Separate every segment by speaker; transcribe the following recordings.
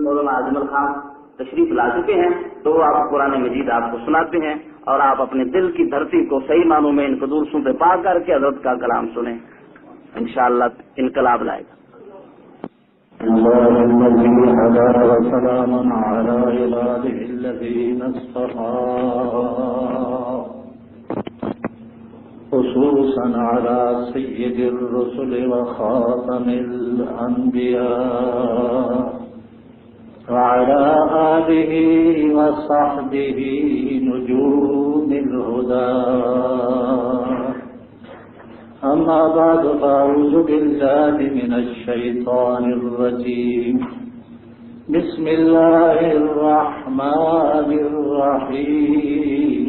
Speaker 1: مولانا اجمل خان تشریف لا چکے ہیں، تو آپ قرآن مجید آپ کو سناتے ہیں اور آپ اپنے دل کی دھرتی کو صحیح معنوں میں ان قدوسوں پہ پا کر کے حضرت کا کلام سنیں، انشاءاللہ انقلاب لائے گا۔
Speaker 2: اللهم صل على وسلام على عباده الذين اصطفى، خصوصا على سيد الرسل وخاتم الأنبياء وعلى آله وصحبه نجوم الهدى، أما بعد فأعوذ بالله من الشيطان الرجيم، بسم الله الرحمن الرحيم،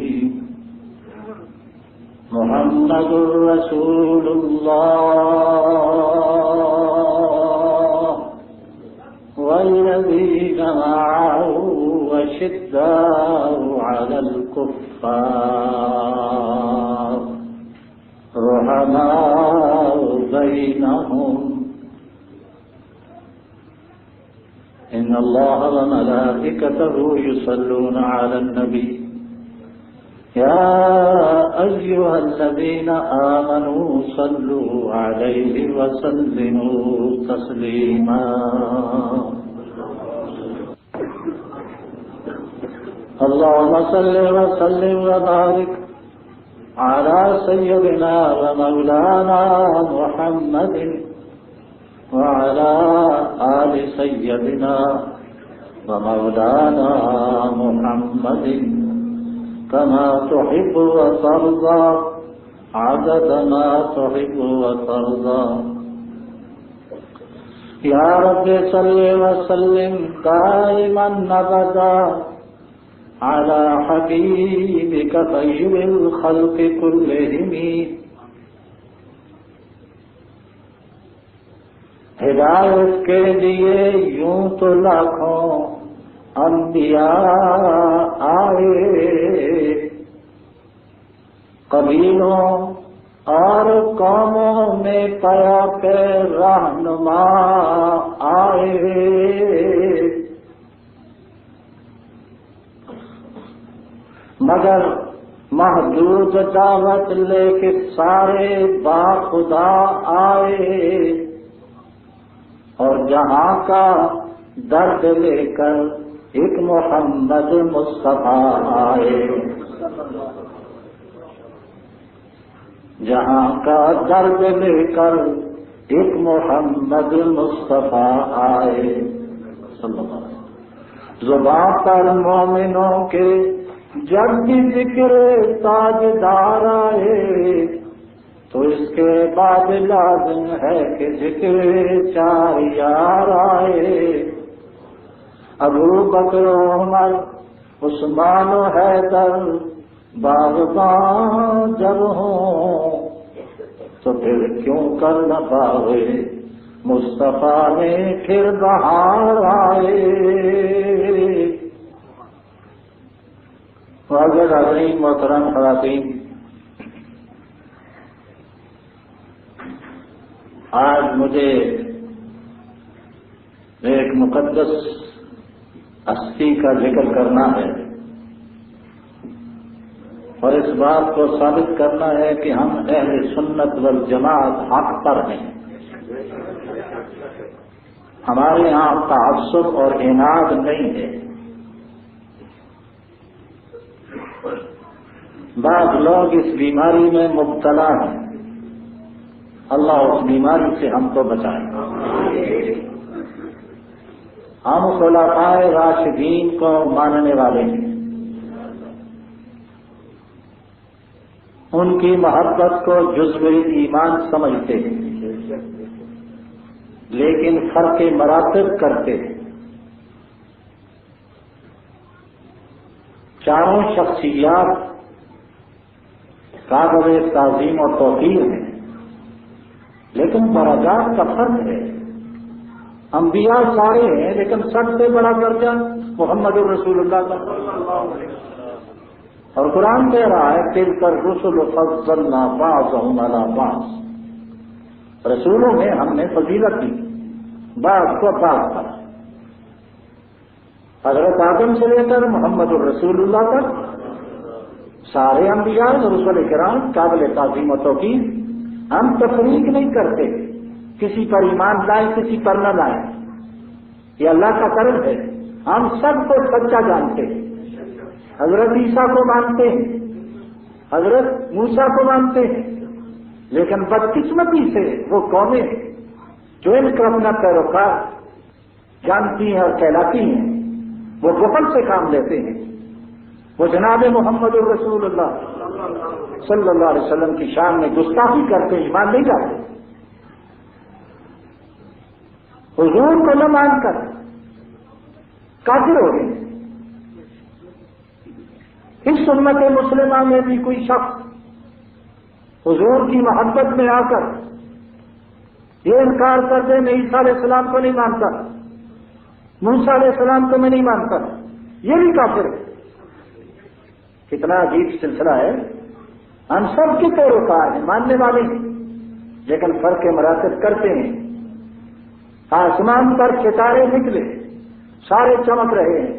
Speaker 2: محمد رسول الله والذين معه أشداء على الكفار رحماء بينهم، إن الله وملائكته يصلون على النبي، يا أيها الذين آمنوا صلوا عليه وسلموا تسليما، اللهم صل وسلم وبارك على سيدنا ومولانا محمد وعلى آل سيدنا ومولانا محمد كما تحب وترضى عدد ما تحب وترضى، يا رب صل وسلم دائما أبدا على حبيبك خير الخلق كلهم، ہدایت کے لیے یوں تو لاکھوں انبیاء آئے، قبیلوں اور قوموں میں پیا کے رہنما آئے، مگر محدود دعوت لے کے سارے باخدا آئے، اور جہاں کا درد لے کر ایک محمد مصطفیٰ آئے، جہاں کا درد لے کر ایک محمد مصطفیٰ آئے، زبان پر مومنوں کے جب بھی ذکر تاجدار آئے، تو اس کے بعد لازم ہے کہ ذکر چار یار آئے، ابو بکر عمر عثمان و حیدر باغباں جب ہوں، تو پھر کیوں کر نہ پاوے مصطفیٰ نے پھر بہار آئے۔ معزز حاضرین، محترم خواتین، آج مجھے ایک مقدس ہستی کا ذکر کرنا ہے اور اس بات کو ثابت کرنا ہے کہ ہم اہل سنت والجماعت حق پر ہیں، ہمارے یہاں تعصب اور عناد نہیں ہے۔ بعض لوگ اس بیماری میں مبتلا ہیں، اللہ اس بیماری سے ہم کو بچائے۔ ہم خلفائے راشدین کو ماننے والے ہیں، ان کی محبت کو جزو ایمان سمجھتے ہیں، لیکن فرق مراتب کرتے ہیں۔ چاروں شخصیات قابل تعظیم و توقیر ہیں، لیکن درجات کا فرق ہے۔ انبیاء سارے ہیں، لیکن سب سے بڑا درجہ محمد رسول اللہ کا، اور قرآن کہہ رہا ہے تلک الرسل فضلنا بعضهم علی بعض، رسولوں میں ہم نے فضیلت دی بعض کو بعض پر۔ حضرت آدم سے لے کر محمد الرسول اللہ تک سارے انبیاء اور رسول کرام قابل تعظیم و توقیر. ہم تفریق نہیں کرتے، کسی پر ایمان لائیں کسی پر نہ لائیں، یہ اللہ کا کرم ہے. ہم سب کو سچا جانتے ہیں. حضرت عیسیٰ کو مانتے ہیں، حضرت موسیٰ کو مانتے ہیں، لیکن بدقسمتی سے وہ قومیں جو ان کو اپنا پیروکار جانتی ہیں اور کہلاتی ہیں وہ غفلت سے کام لیتے ہیں. وہ جناب محمد الرسول اللہ صلی اللہ علیہ وسلم کی شان میں گستاخی کرتے ہیں، ایمان نہیں لاتے. حضور کو نہ مان کر کافر ہو گئے. اس امت مسلمہ میں بھی کوئی شخص حضور کی محبت میں آ کر یہ انکار کر دے میں عیسیٰ علیہ السلام کو نہیں مانتا، موسیٰ علیہ السلام کو میں نہیں مانتا، یہ بھی کافر ہے. کتنا عجیب سلسلہ ہے. ہم سب کے پیروکار ہیں، ماننے والے ہیں، لیکن فرق مراتب کرتے ہیں. آسمان پر ستارے نکلے، سارے چمک رہے ہیں،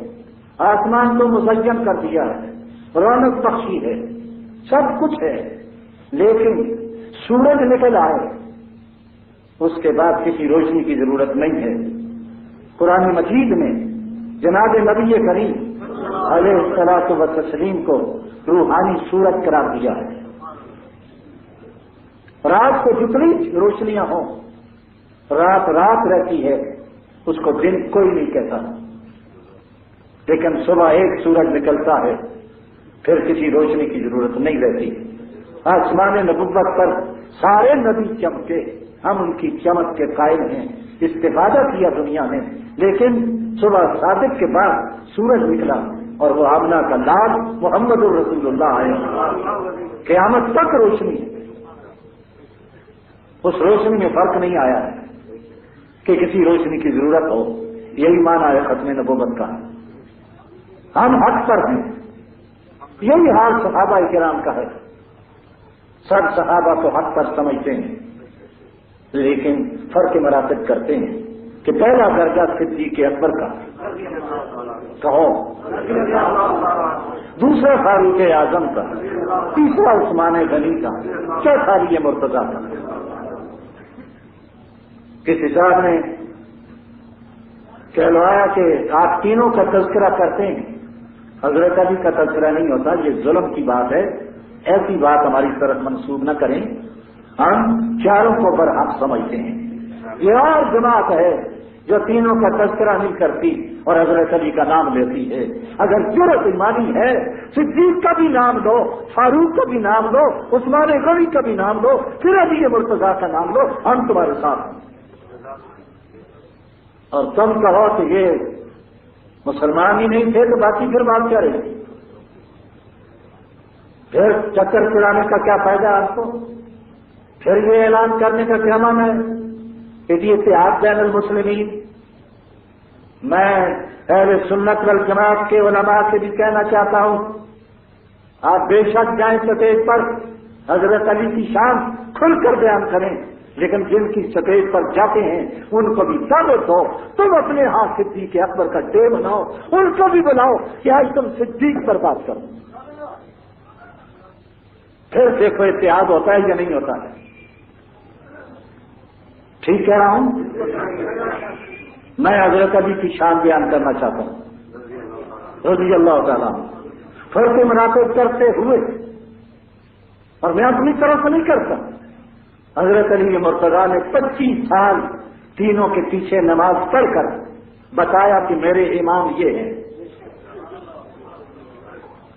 Speaker 2: آسمان کو مزین کر دیا ہے، رونق بخشی ہے، سب کچھ ہے، لیکن سورج نکل آئے اس کے بعد کسی روشنی کی ضرورت نہیں ہے. قرآن مجید میں جناب نبی کریم علیہ الصلوۃ والتسلیم کو روحانی صورت قرار دیا ہے. رات کو جتنی روشنیاں ہوں، رات رات رہتی ہے، اس کو دن کوئی نہیں کہتا، لیکن صبح ایک سورج نکلتا ہے پھر کسی روشنی کی ضرورت نہیں رہتی. آسمان نبوت پر سارے نبی چمکے، ہم ان کی چمک کے قائل ہیں، استفادہ کیا دنیا میں، لیکن صبح صادق کے بعد سورج نکلا اور وہ آمنہ کا لال محمد الرسول اللہ آئے. قیامت تک روشنی ہے. اس روشنی میں فرق نہیں آیا ہے کہ کسی روشنی کی ضرورت ہو. یہی معنی ہے ختم نبوت کا. ہم حق پر ہیں. یہی حال صحابہ کرام کا ہے. سب صحابہ کو حق پر سمجھتے ہیں، لیکن فرق مراتب کرتے ہیں کہ پہلا درجہ صدیق اکبر کا کہو، دوسرا فاروق اعظم کا، تیسرا عثمان غنی کا، چوتھا علی مرتضیٰ کا. کسی صاحب نے کہلوایا کہ آپ تینوں کا تذکرہ کرتے ہیں، حضرت علی کا تذکرہ نہیں ہوتا، یہ ظلم کی بات ہے، ایسی بات ہماری طرف منسوب نہ کریں. ہم چاروں کو برحق سمجھتے ہیں. یہ اور جماعت ہے جو تینوں کا تذکرہ نہیں کرتی اور حضرت علی کا نام لیتی ہے. اگر جرأت ایمانی ہے صدیق کا بھی نام لو، فاروق کا بھی نام لو، عثمان غنی کا بھی نام لو، پھر علی مرتضیٰ کا نام لو، ہم تمہارے ساتھ ہیں. اور تم کہو کہ یہ مسلمان ہی نہیں تھے تو باقی پھر بات کیا رہی؟ پھر چکر چلانے کا کیا فائدہ آپ کو؟ پھر یہ اعلان کرنے کا کیا معنی ہے کہ یہ اتحاد بین المسلمین؟ میں اہل سنت والجماعت کے علماء سے بھی کہنا چاہتا ہوں، آپ بے شک جائیں سٹیج پر حضرت علی کی شان کھل کر بیان کریں، لیکن جن کی سٹیج پر جاتے ہیں ان کو بھی دعوت دو. تم اپنے ہاں صدیق اکبر کا ڈے بناؤ، ان کو بھی بلاؤ کہ آج تم صدیق پر بات کرو. پھر دیکھو اتحاد ہوتا ہے یا نہیں ہوتا ہے. ٹھیک کہہ رہا ہوں؟ میں حضرت علی کی شان بیان کرنا چاہتا ہوں رضی اللہ تعالیٰ. فرق مراتب کرتے ہوئے، اور میں اپنی طرف سے نہیں کرتا، حضرت علی مرتضیٰ نے 25 سال تینوں کے پیچھے نماز پڑھ کر بتایا کہ میرے امام یہ ہیں.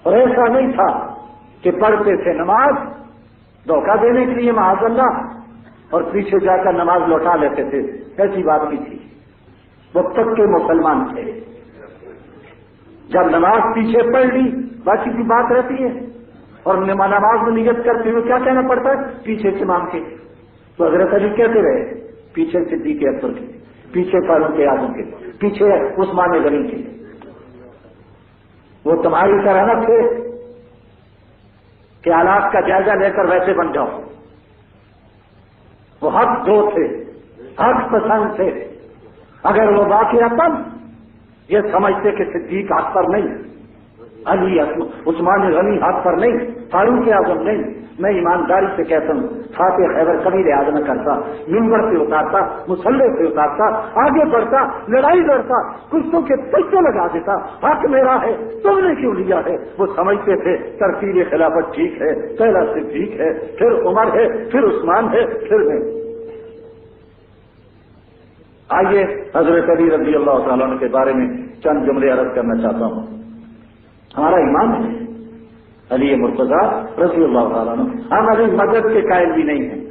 Speaker 2: اور ایسا نہیں تھا کہ پڑھتے تھے نماز دھوکہ دینے کے لیے معاذ اللہ اور پیچھے جا کر نماز لوٹا لیتے تھے، ایسی بات نہیں تھی. وہ پکے مسلمان تھے. جب نماز پیچھے پڑھ لی باقی کی بات رہتی ہے، اور نماز میں نیت کرتے ہوئے کیا کہنا پڑتا ہے؟ پیچھے سے مانگ کے. تو حضرت علی کہتے رہے پیچھے صدیق اکبر کے، پیچھے فاروق اعظم کے، پیچھے عثمان غنی کے. وہ تمہاری طرح نہ تھے کہ حالات کا جائزہ لے کر ویسے بن جاؤ. وہ حق دو تھے، حق پسند تھے. اگر وہ واقعاتاً یہ سمجھتے کہ صدیق ہاتھ پر نہیں، علی عثمان غنی ہاتھ پر نہیں، فاروق اعظم نہیں. میں ایمانداری سے کہتا ہوں فاتح خیبر کبھی لحاظ نہ کرتا، منبر سے اتارتا، مسلح سے اتارتا، آگے بڑھتا، لڑائی لڑتا، کچھ کے پلٹے لگا دیتا، حق میرا ہے تم نے کیوں لیا ہے. وہ سمجھتے تھے ترتیب خلافت ٹھیک ہے، پہلا صدیق ہے، پھر عمر ہے، پھر عثمان ہے، پھر میں. آئیے حضرت علی رضی اللہ تعالیٰ عنہ کے بارے میں چند جملے عرض کرنا چاہتا ہوں. ہمارا ایمان ہے علی مرتضیٰ رضی اللہ تعالیٰ عنہ. ہم علی مذہب کے قائل بھی نہیں ہیں،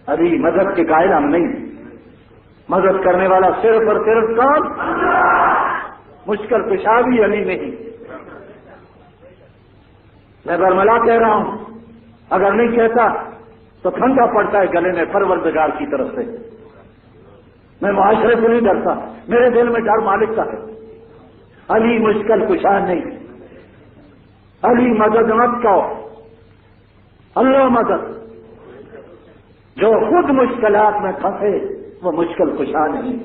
Speaker 2: علی مذہب کے قائل ہم نہیں ہیں. مذہب کرنے والا صرف اور صرف کون؟ مشکل کشا بھی علی نہیں. میں برملا کہہ رہا ہوں، اگر نہیں کہتا تو پھندا پڑتا ہے گلے میں پروردگار کی طرف سے. میں معاشرے سے نہیں ڈرتا، میرے دل میں ڈر مالک کا ہے. علی مشکل کشا نہیں، علی مدد مت کہو، اللہ مدد. جو خود مشکلات میں پھنسے وہ مشکل کشا نہیں.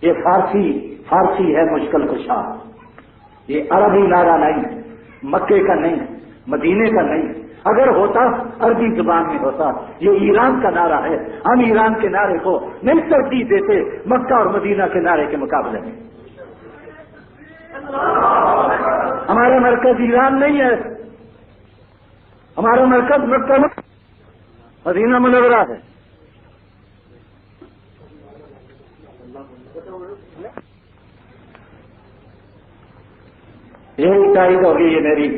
Speaker 2: یہ فارسی ہے مشکل کشا، یہ عربی نعرہ نہیں، مکے کا نہیں، مدینے کا نہیں. اگر ہوتا عربی زبان میں ہوتا. یہ ایران کا نعرہ ہے. ہم ایران کے نعرے کو نہیں ترجیح دیتے مکہ اور مدینہ کے نعرے کے مقابلے میں. ہمارا مرکز ایران نہیں ہے، ہمارا مرکز مکہ مدینہ منورہ ہے. یہی تائید ہوگی یہ میری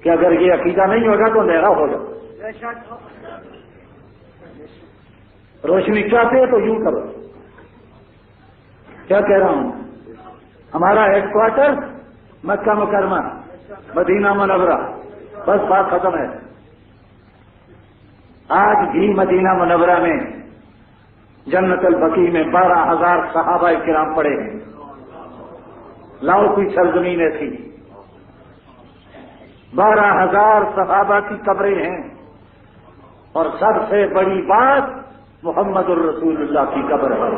Speaker 2: کہ اگر یہ عقیدہ نہیں ہوگا تو اندھیرا ہوگا. روشنی چاہتے ہو تو یوں کرو. کیا کہہ رہا ہوں؟ ہمارا ہیڈ کوارٹر مکہ مکرمہ مدینہ منورہ، بس بات ختم ہے. آج بھی مدینہ منورہ میں جنت البقیع میں 12,000 صحابہ کرام پڑے ہیں. لاؤ کوئی سرزمین ایسی 12,000 صحابہ کی قبریں ہیں. اور سب سے بڑی بات محمد الرسول اللہ کی قبر ہے،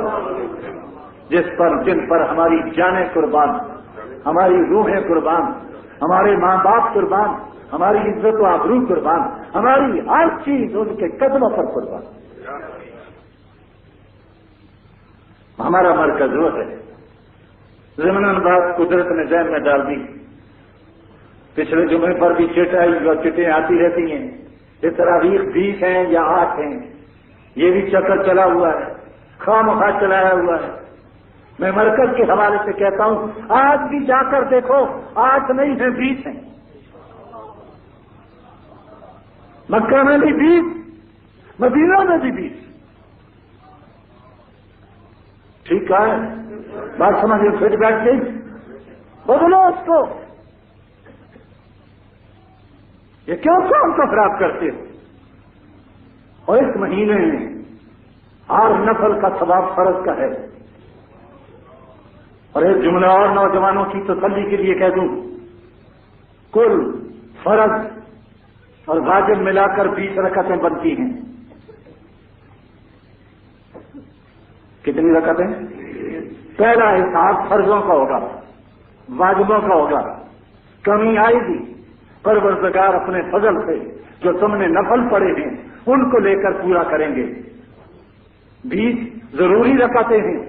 Speaker 2: جن پر ہماری جانیں قربان، ہماری روحیں قربان، ہمارے ماں باپ قربان، ہماری عزت و آبرو قربان، ہماری ہر چیز ان کے قدموں پر قربان. ہمارا مرکز وہ ہے. ضمناً بات قدرت نے ذہن میں ڈال دی. پچھلے جمعے پر بھی چٹیں آتی رہتی ہیں. یہ تراویح 20 ہیں یا 8 ہیں، یہ بھی چکر چلا ہوا ہے، خواہ چلایا ہوا ہے. میں مرکز کے حوالے سے کہتا ہوں آج بھی جا کر دیکھو 8 نہیں ہیں 20 ہیں. مکہ میں بھی 20، مدینہ میں بھی 20. ٹھیک ہے بات سمجھے؟ پھر بیٹھ گئی، بدلو اس کو. یہ کیوں کام کو خراب کرتے ہو؟ اور اس مہینے میں ہر نفل کا ثواب فرض کا ہے. اور ایک جملہ اور نوجوانوں کی تسلی کے لیے کہہ دوں، کل فرض اور واجب ملا کر 20 رکعتیں بنتی ہیں. کتنی رکعتیں؟ پہلا حساب فرضوں کا ہوگا، واجبوں کا ہوگا. کمی آئے گی، پروردگار اپنے فضل سے جو تم نے نفل پڑے ہیں ان کو لے کر پورا کریں گے. 20 ضروری رکعتیں ہیں.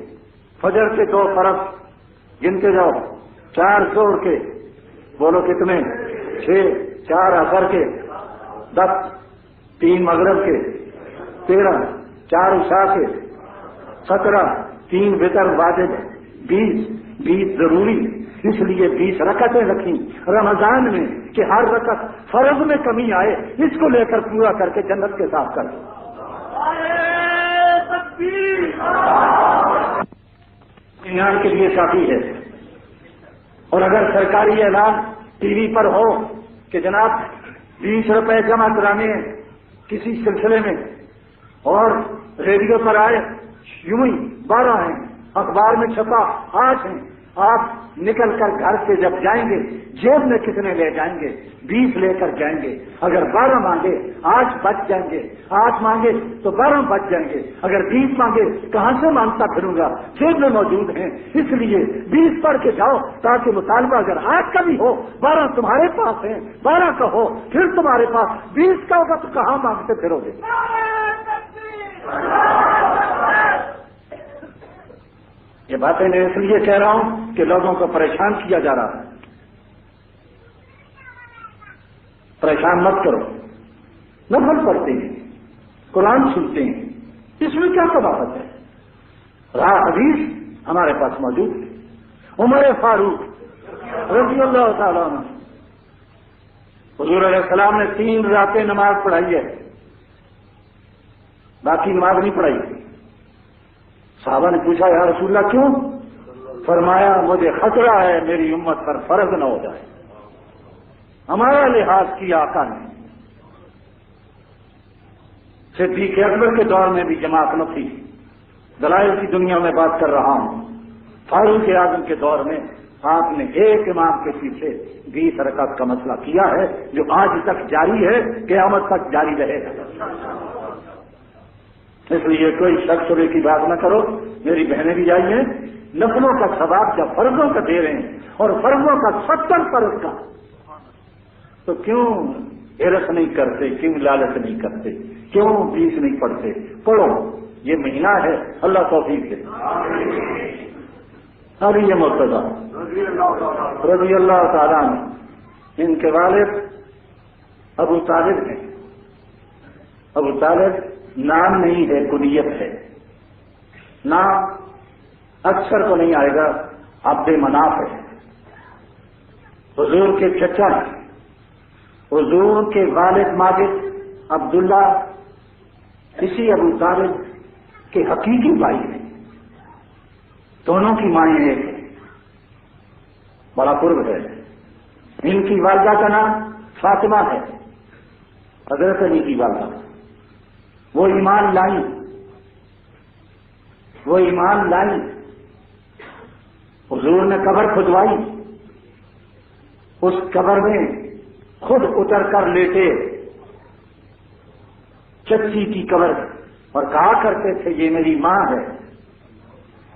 Speaker 2: فجر کے 2 فرض گنتے جاؤ، 4 زور کے، بولو کتنے؟ 6، 4 عصر کے، 10، 3 مغرب کے، 13، 4 عشاء کے، 17، 3 وتر واجب، 20 ضروری. اس لیے 20 رکعتیں رکھیں رمضان میں کہ ہر رکعت فرض میں کمی آئے اس کو لے کر پورا کر کے جنت کے ساتھ کر. ایمان کے لیے کافی ہے. اور اگر سرکاری اعلان ٹی وی پر ہو کہ جناب 20 روپے جمع کرانے ہیں کسی سلسلے میں، اور ریڈیو پر آئے یوں ہی 12 ہیں، اخبار میں چھپا 8 ہیں، آپ نکل کر گھر سے جب جائیں گے جیب میں کتنے لے جائیں گے؟ 20 لے کر جائیں گے. اگر 12 مانگے 8 بچ جائیں گے, 8 مانگے تو 12 بچ جائیں گے. اگر 20 مانگے کہاں سے مانگتا پھروں گا؟ جیب میں موجود ہیں. اس لیے 20 پڑھ کے جاؤ تاکہ مطالبہ اگر 8 کا بھی ہو 12 تمہارے پاس ہیں, 12 کا ہو پھر تمہارے پاس 20 کا ہوگا تو کہاں مانگتے پھرو گے؟ یہ باتیں میں اس لیے کہہ رہا ہوں کہ لوگوں کو پریشان کیا جا رہا ہے. پریشان مت کرو. نفل پڑھتے ہیں, قرآن سنتے ہیں, اس میں کیا قباحت ہے؟ راہ حدیث ہمارے پاس موجود ہے. عمر فاروق رضی اللہ تعالیٰ عنہ, حضور علیہ السلام نے 3 راتیں نماز پڑھائی ہے, باقی نماز نہیں پڑھائی. صحابہ نے پوچھا یا رسول اللہ کیوں؟ فرمایا مجھے خطرہ ہے میری امت پر فرض نہ ہو جائے. ہمارا لحاظ کیا آقا نے. صدیق اکبر کے دور میں بھی جماعت نہ تھی, دلائل کی دنیا میں بات کر رہا ہوں. فاروق اعظم کے دور میں آپ نے ایک امام کے پیچھے 20 رکعت کا مسئلہ کیا ہے جو آج تک جاری ہے, قیامت تک جاری رہے گا. اس لیے کوئی شک شبے کی بات نہ کرو. میری بہنیں بھی آئی ہیں, نفلوں کا ثواب جب فرضوں کا دے رہے ہیں اور فرضوں کا 70 فرض کا, تو کیوں ہرس نہیں کرتے, کیوں لالچ نہیں کرتے, کیوں 20 نہیں پڑھتے؟ پڑھو, یہ مہینہ ہے, اللہ توفیق دے. ابھی یہ مرتضیٰ رضی اللہ تعالیٰ عنہ, ان کے والد ابو طالب ہیں. ابو طالب نام نہیں ہے, کنیت ہے. نام اکثر کو نہیں آئے گا, عبد مناف ہے. حضور کے چچا ہیں, حضور کے والد ماجد عبداللہ اسی ابو طالب کے حقیقی بھائی ہیں. دونوں کی مائیں ایک ہیں, بڑا قرب ہے. ان کی والدہ کا نام فاطمہ ہے, حضرت علی کی والدہ. وہ ایمان لائی, وہ ایمان لائی. حضور نے قبر کھدوائی, اس قبر میں خود اتر کر لیٹے چچی کی قبر, اور کہا کرتے تھے یہ میری ماں ہے,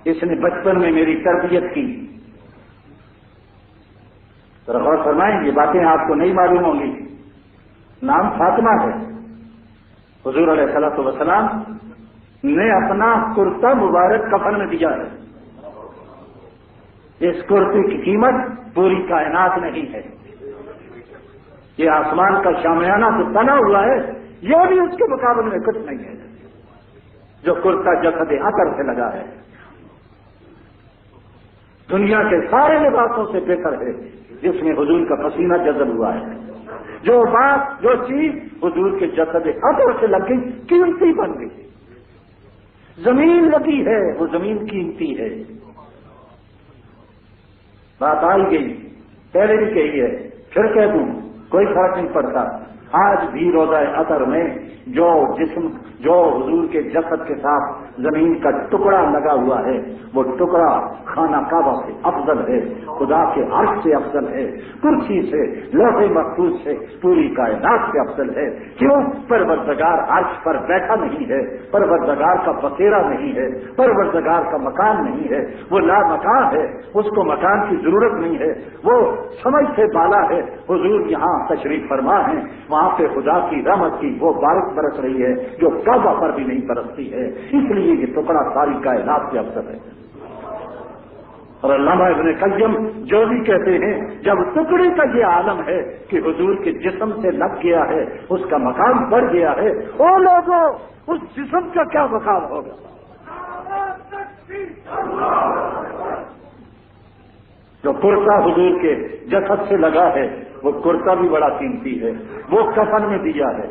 Speaker 2: اس نے بچپن میں میری تربیت کی. ذرا غور فرمائیں, یہ باتیں آپ کو نہیں معلوم ہوں گی. نام فاطمہ ہے. حضور علیہ الصلوۃ والسلام نے اپنا کرتا مبارک کفن میں دیا ہے. اس کرتے کی قیمت پوری کائنات نہیں ہے. یہ آسمان کا شامیانہ جو بنا ہوا ہے یہ بھی اس کے مقابلے میں کچھ نہیں ہے جو کرتا جسد عطر سے لگا ہے. دنیا کے سارے لباسوں سے بہتر ہے جس میں حضور کا پسینہ جذب ہوا ہے. جو بات, جو چیز حضور کے جسد عطر سے لگ گئی قیمتی بن گئی. زمین لگی ہے, وہ زمین قیمتی ہے. بات آئی گئی, پہلے بھی کہی ہے, پھر کہہ دوں, کوئی فرق نہیں پڑتا. آج بھی روضہ عطر میں جو جسم, جو حضور کے جسد کے ساتھ زمین کا ٹکڑا لگا ہوا ہے, وہ ٹکڑا خانہ کعبہ سے افضل ہے, خدا کے عرش سے افضل ہے, کرسی سے, لوح محفوظ سے, پوری کائنات سے افضل ہے. کیوں؟ پروردگار عرش پر بیٹھا نہیں ہے, پروردگار کا بسیرا نہیں ہے, پروردگار کا مکان نہیں ہے, وہ لا مکان ہے, اس کو مکان کی ضرورت نہیں ہے, وہ سمجھ سے بالا ہے. حضور یہاں تشریف فرما ہے, وہاں پہ خدا کی رحمت کی وہ بارش برس رہی ہے جو کعبہ پر بھی نہیں برستی ہے. اس لیے یہ ٹکڑا ساری کائنات سے افضل ہے. اور علامہ ابن قیم جو بھی کہتے ہیں جب ٹکڑے کا یہ عالم ہے کہ حضور کے جسم سے لگ گیا ہے, اس کا مقام بڑھ گیا ہے, وہ لوگوں اس جسم کا کیا مقام ہوگا؟ جو کرتا حضور کے جسد سے لگا ہے وہ کرتا بھی بڑا قیمتی ہے, وہ کفن میں دیا ہے.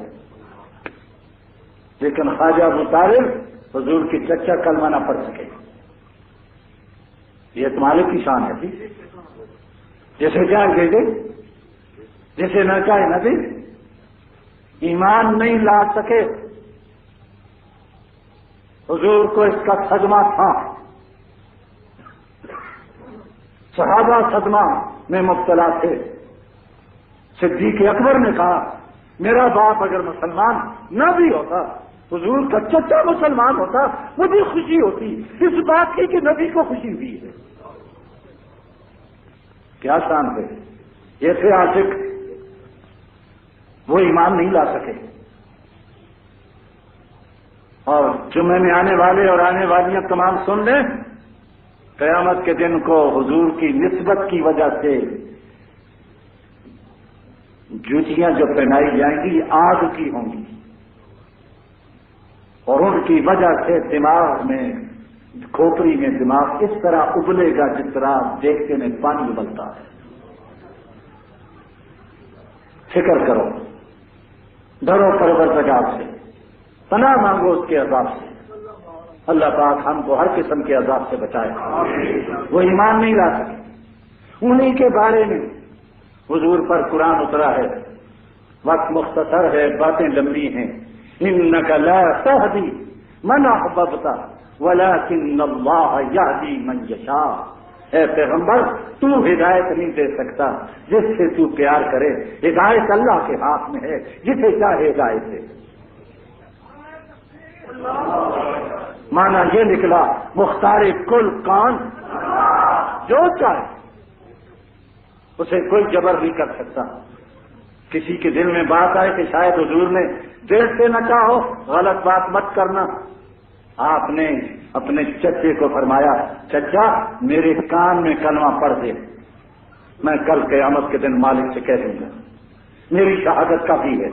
Speaker 2: لیکن خواجہ ابو طالب حضور کی چچا کلمہ نہ پڑھ سکے. یہ تمہارے کی شان ہے. جسے چاہے دے دے, جسے نہ چاہے نہ دے. ایمان نہیں لا سکے. حضور کو اس کا صدمہ تھا. صحابہ صدمہ میں مبتلا تھے. صدیق اکبر نے کہا میرا باپ اگر مسلمان نہ بھی ہوتا, حضور کا چچا مسلمان ہوتا, مجھے خوشی ہوتی اس بات کی کہ نبی کو خوشی ہوئی ہے. کیا شان تھے یہ تھے عاشق, وہ ایمان نہیں لا سکے. اور جمعے میں آنے والے اور آنے والیاں تمام سن لیں, قیامت کے دن کو حضور کی نسبت کی وجہ سے جوتیاں جو پہنائی جائیں گی آگ کی ہوں گی, اور ان کی وجہ سے دماغ میں, کھوپڑی میں دماغ اس طرح ابلے گا جس طرح دیکھتے میں پانی ابلتا ہے. فکر کرو, ڈرو پروردگار سے, پناہ مانگو اس کے عذاب سے. اللہ پاک ہم کو ہر قسم کے عذاب سے بچائے. وہ ایمان نہیں لا سکے. انہی کے بارے میں حضور پر قرآن اترا ہے. وقت مختصر ہے, باتیں لمبی ہیں. انک لا تہدی من احببت ولکن اللہ یہدی من یشاء. اے پیغمبر تو ہدایت نہیں دے سکتا جس سے تو پیار کرے. ہدایت اللہ کے ہاتھ میں ہے, جسے چاہے ہدایت دے. مانا یہ نکلا مختار کل کون, جو چاہے اسے کوئی جبر نہیں کر سکتا. کسی کے دل میں بات آئے کہ شاید حضور نے دل سے نہ کہا ہو, غلط بات مت کرنا. آپ نے اپنے چچے کو فرمایا چچا میرے کان میں کلمہ پڑھ دے, میں کل قیامت کے دن مالک سے کہہ دوں گا, میری شہادت کافی ہے.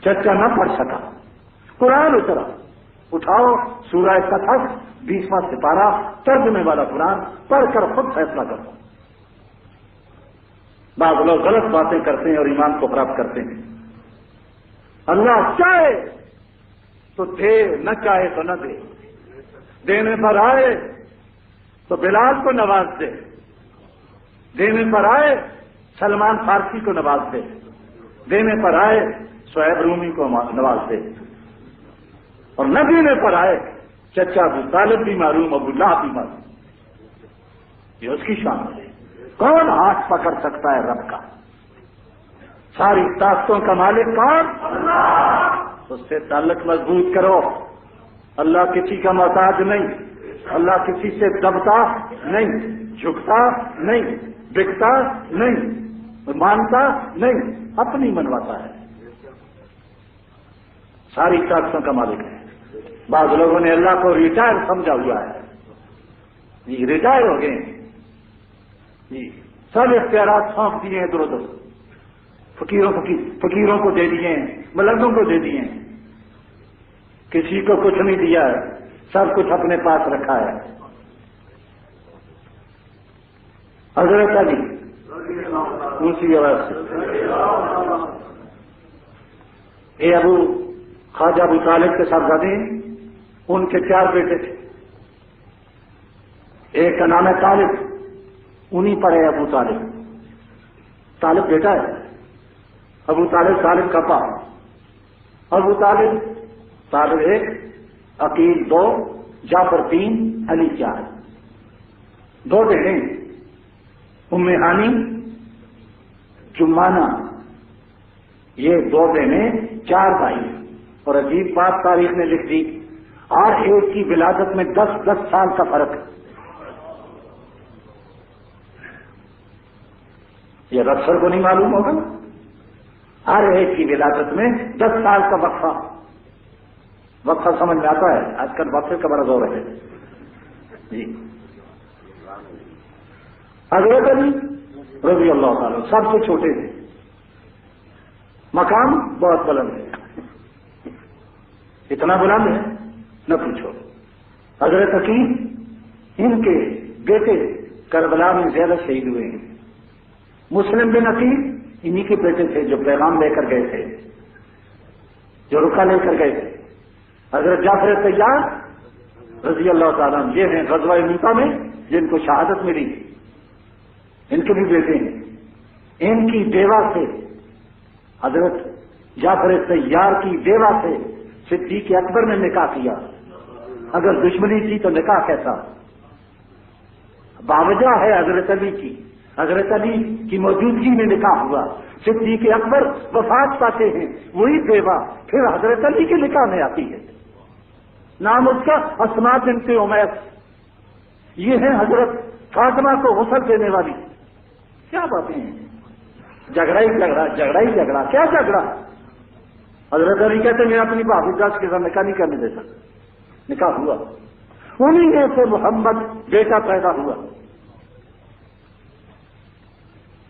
Speaker 2: چچا نہ پڑھ سکا. قرآن اترا, اٹھاؤ سورہ کہف 20واں سپارہ ترجمے والا قرآن پڑھ کر خود فیصلہ کرو. بعض لوگ غلط باتیں کرتے ہیں اور ایمان کو خراب کرتے ہیں. اللہ چاہے تو دے, نہ چاہے تو نہ دے. دینے پر آئے تو بلال کو نواز دے, دینے پر آئے سلمان فارسی کو نواز دے, دینے پر آئے شعیب رومی کو نواز دے, اور نہ دینے پر آئے چچا ابو طالب بھی معلوم, ابو اللہ بھی معلوم. یہ اس کی شان ہے. کون ہاتھ پکڑ سکتا ہے رب کا؟ ساری طاقتوں کا مالک کون؟ اس سے تعلق مضبوط کرو. اللہ کسی کا محتاج نہیں, اللہ کسی سے دبتا نہیں, جھکتا نہیں, بکتا نہیں, مانتا نہیں, اپنی منواتا ہے. ساری طاقتوں کا مالک ہے. بعض لوگوں نے اللہ کو ریٹائر سمجھا ہوا ہے. جی ریٹائر ہو گئے جی, سب اختیارات سونپ دیے ہیں ادھر ادھر, فقیروں کو دے دیے ہیں, ملنگوں کو دے دیے ہیں, کسی کو کچھ نہیں دیا ہے, سب کچھ اپنے پاس رکھا ہے. حضرت علی اونچی آواز سے, اے ابو خواجہ ابو طالب کے صاحبزادے, ان کے 4 بیٹے تھے. ایک کا نام ہے طالب, انہیں پڑھے ابو طالب. طالب بیٹا ہے, ابو طالب طالب کا پا. ابو طالب طالب 1, عقیل 2, جعفر 3, علی 4. 2 بہنیں, ام ہانی, جمانہ, یہ 2 بہنیں 4 بھائی. اور عجیب بات تاریخ نے لکھ دی, ہر ایک کی ولادت میں 10 سال کا فرق ہے. یہ رسر کو نہیں معلوم ہوگا. ہر ایک کی ولادت میں 10 سال کا وقفہ. وقفہ سمجھ میں آتا ہے, آج کل وقفے کا بڑا زور ہے جی. حضرت علی رضی اللہ تعالی سب سے چھوٹے تھے, مقام بہت بلند ہے, اتنا بلند ہے نہ پوچھو. حضرت عقیل, ان کے بیٹے کربلا میں زیادہ شہید ہوئے ہیں. مسلم بن عقیل انہی کے بیٹے تھے جو پیغام لے کر گئے تھے, جو رکا لے کر گئے تھے. حضرت جعفر طیار رضی اللہ تعالیٰ یہ ہیں غزوہ موتا میں جن کو شہادت ملی, ان کے بھی بیٹے ہیں. ان کی بیوہ سے, حضرت جعفر طیار کی بیوہ سے صدیق اکبر نے نکاح کیا. اگر دشمنی تھی تو نکاح کیسا؟ باوجہ ہے حضرت علی کی، حضرت علی کی موجودگی میں نکاح ہوا، صدیق اکبر وفات پاتے ہیں، وہی بیوہ پھر حضرت علی کے نکاح میں آتی ہے، نام اس کا اسماء بنت عمیس، یہ ہے حضرت فاطمہ کو غسل دینے والی۔ کیا باتیں ہیں، جھگڑا ہی جھگڑا، جھگڑا ہی جھگڑا، کیا جھگڑا؟ حضرت علی کہتے ہیں میں اپنی بھابھی جاس کے ساتھ نکاح نہیں کرنے دیتا، نکاح ہوا، انہی میں سے محمد بیٹا پیدا ہوا۔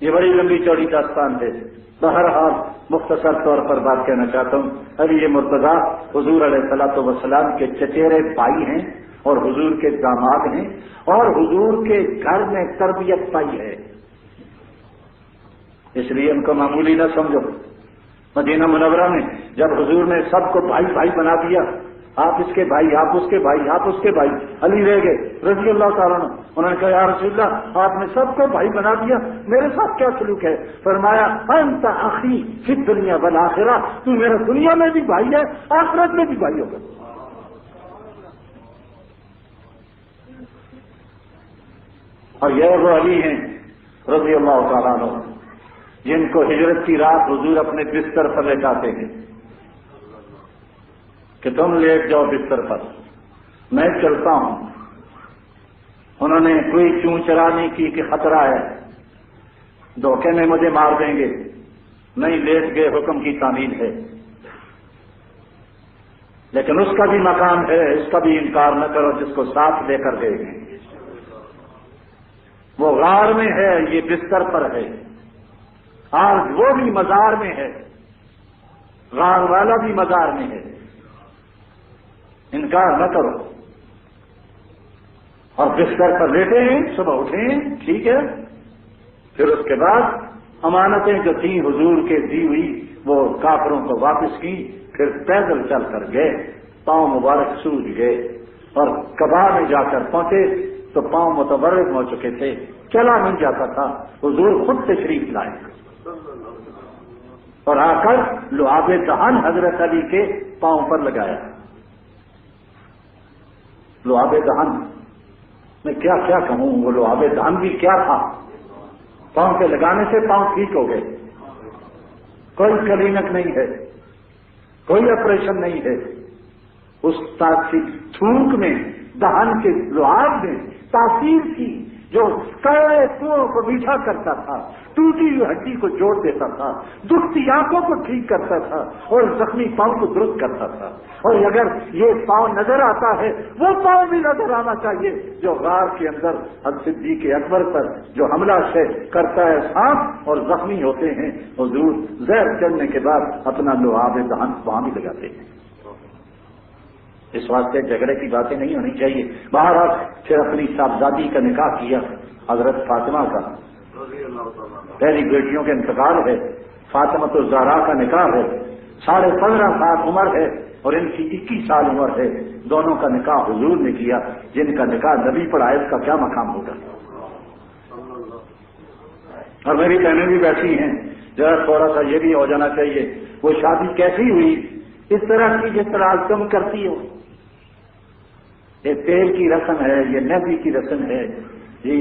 Speaker 2: یہ بڑی لمبی چوڑی داستان ہے، بہرحال مختصر طور پر بات کہنا چاہتا ہوں، علی مرتضیٰ حضور علیہ الصلوۃ والسلام کے چچیرے بھائی ہیں اور حضور کے داماد ہیں، اور حضور کے گھر میں تربیت پائی ہے، اس لیے ان کو معمولی نہ سمجھو۔ مدینہ منورہ میں جب حضور نے سب کو بھائی بھائی بنا دیا، آپ اس کے بھائی، آپ اس کے بھائی، آپ اس کے بھائی، علی رہ گئے رضی اللہ تعالیٰ عنہ، انہوں نے کہا یا رسول اللہ آپ نے سب کو بھائی بنا دیا، میرے ساتھ کیا سلوک ہے؟ فرمایا انت اخی فی الدنیا والآخرہ، تو میرا دنیا میں بھی بھائی ہے، آخرت میں بھی بھائی ہوگا۔ اور یہ وہ علی ہیں رضی اللہ تعالیٰ عنہ جن کو ہجرت کی رات حضور اپنے بستر پر لٹاتے ہیں کہ تم لیٹ جاؤ بستر پر، میں چلتا ہوں۔ انہوں نے کوئی چون چرا نہیں کی کہ خطرہ ہے، دھوکے میں مجھے مار دیں گے، نہیں، لیٹ گئے، حکم کی تعمیل ہے۔ لیکن اس کا بھی مقام ہے، اس کا بھی انکار نہ کرو جس کو ساتھ لے کر گئے ہیں۔ وہ غار میں ہے، یہ بستر پر ہے، آج وہ بھی مزار میں ہے، غار والا بھی مزار میں ہے، انکار نہ کرو۔ اور بستر پر لیٹے ہیں، صبح اٹھیں، ٹھیک ہے، پھر اس کے بعد امانتیں جو تھیں حضور کے دی ہوئی وہ کافروں کو واپس کی، پھر پیدل چل کر گئے، پاؤں مبارک سوج گئے، اور کعبہ میں جا کر پہنچے تو پاؤں متورد ہو چکے تھے، چلا نہیں جاتا تھا، حضور خود تشریف لائے اور آ کر لعاب دہن حضرت علی کے پاؤں پر لگایا۔ لعاب دہن میں کیا کیا کہوں، وہ لعاب دہن بھی کیا تھا، پاؤں پہ لگانے سے پاؤں ٹھیک ہو گئے، کوئی کلینک نہیں ہے، کوئی آپریشن نہیں ہے، اس تھوک میں، دہن کے لعاب میں تاثیر کی جو کڑے کنویں کو میٹھا کرتا تھا، ٹوٹی ہوئی ہڈی کو جوڑ دیتا تھا، دکھتی آنکھوں کو ٹھیک کرتا تھا اور زخمی پاؤں کو درست کرتا تھا۔ اور اگر یہ پاؤں نظر آتا ہے، وہ پاؤں بھی نظر آنا چاہیے جو غار کے اندر صدیق اکبر پر جو حملہ سے کرتا ہے سانپ اور زخمی ہوتے ہیں، حضور زہر چڑھنے کے بعد اپنا لعاب دہن وہاں بھی لگاتے ہیں۔ اس واسطے جھگڑے کی باتیں نہیں ہونی چاہیے۔ بہرحال پھر اپنی صاحبزادی کا نکاح کیا حضرت فاطمہ کا، پہلی بیٹیوں کے انتقال ہے، فاطمہ الزہرا کا نکاح ہے، 15.5 سال عمر ہے اور ان کی 21 سال عمر ہے، دونوں کا نکاح حضور نے کیا، جن کا نکاح نبی پڑھائے اس کا کیا مقام ہوگا۔ اور میری بہنیں بھی بیٹھی ہیں، ذرا تھوڑا سا یہ بھی ہو جانا چاہیے، وہ شادی کیسی ہوئی، اس طرح کی جس طرح آج تم کرتی ہو، یہ تیل کی رسم ہے، یہ مہندی کی رسم ہے جی،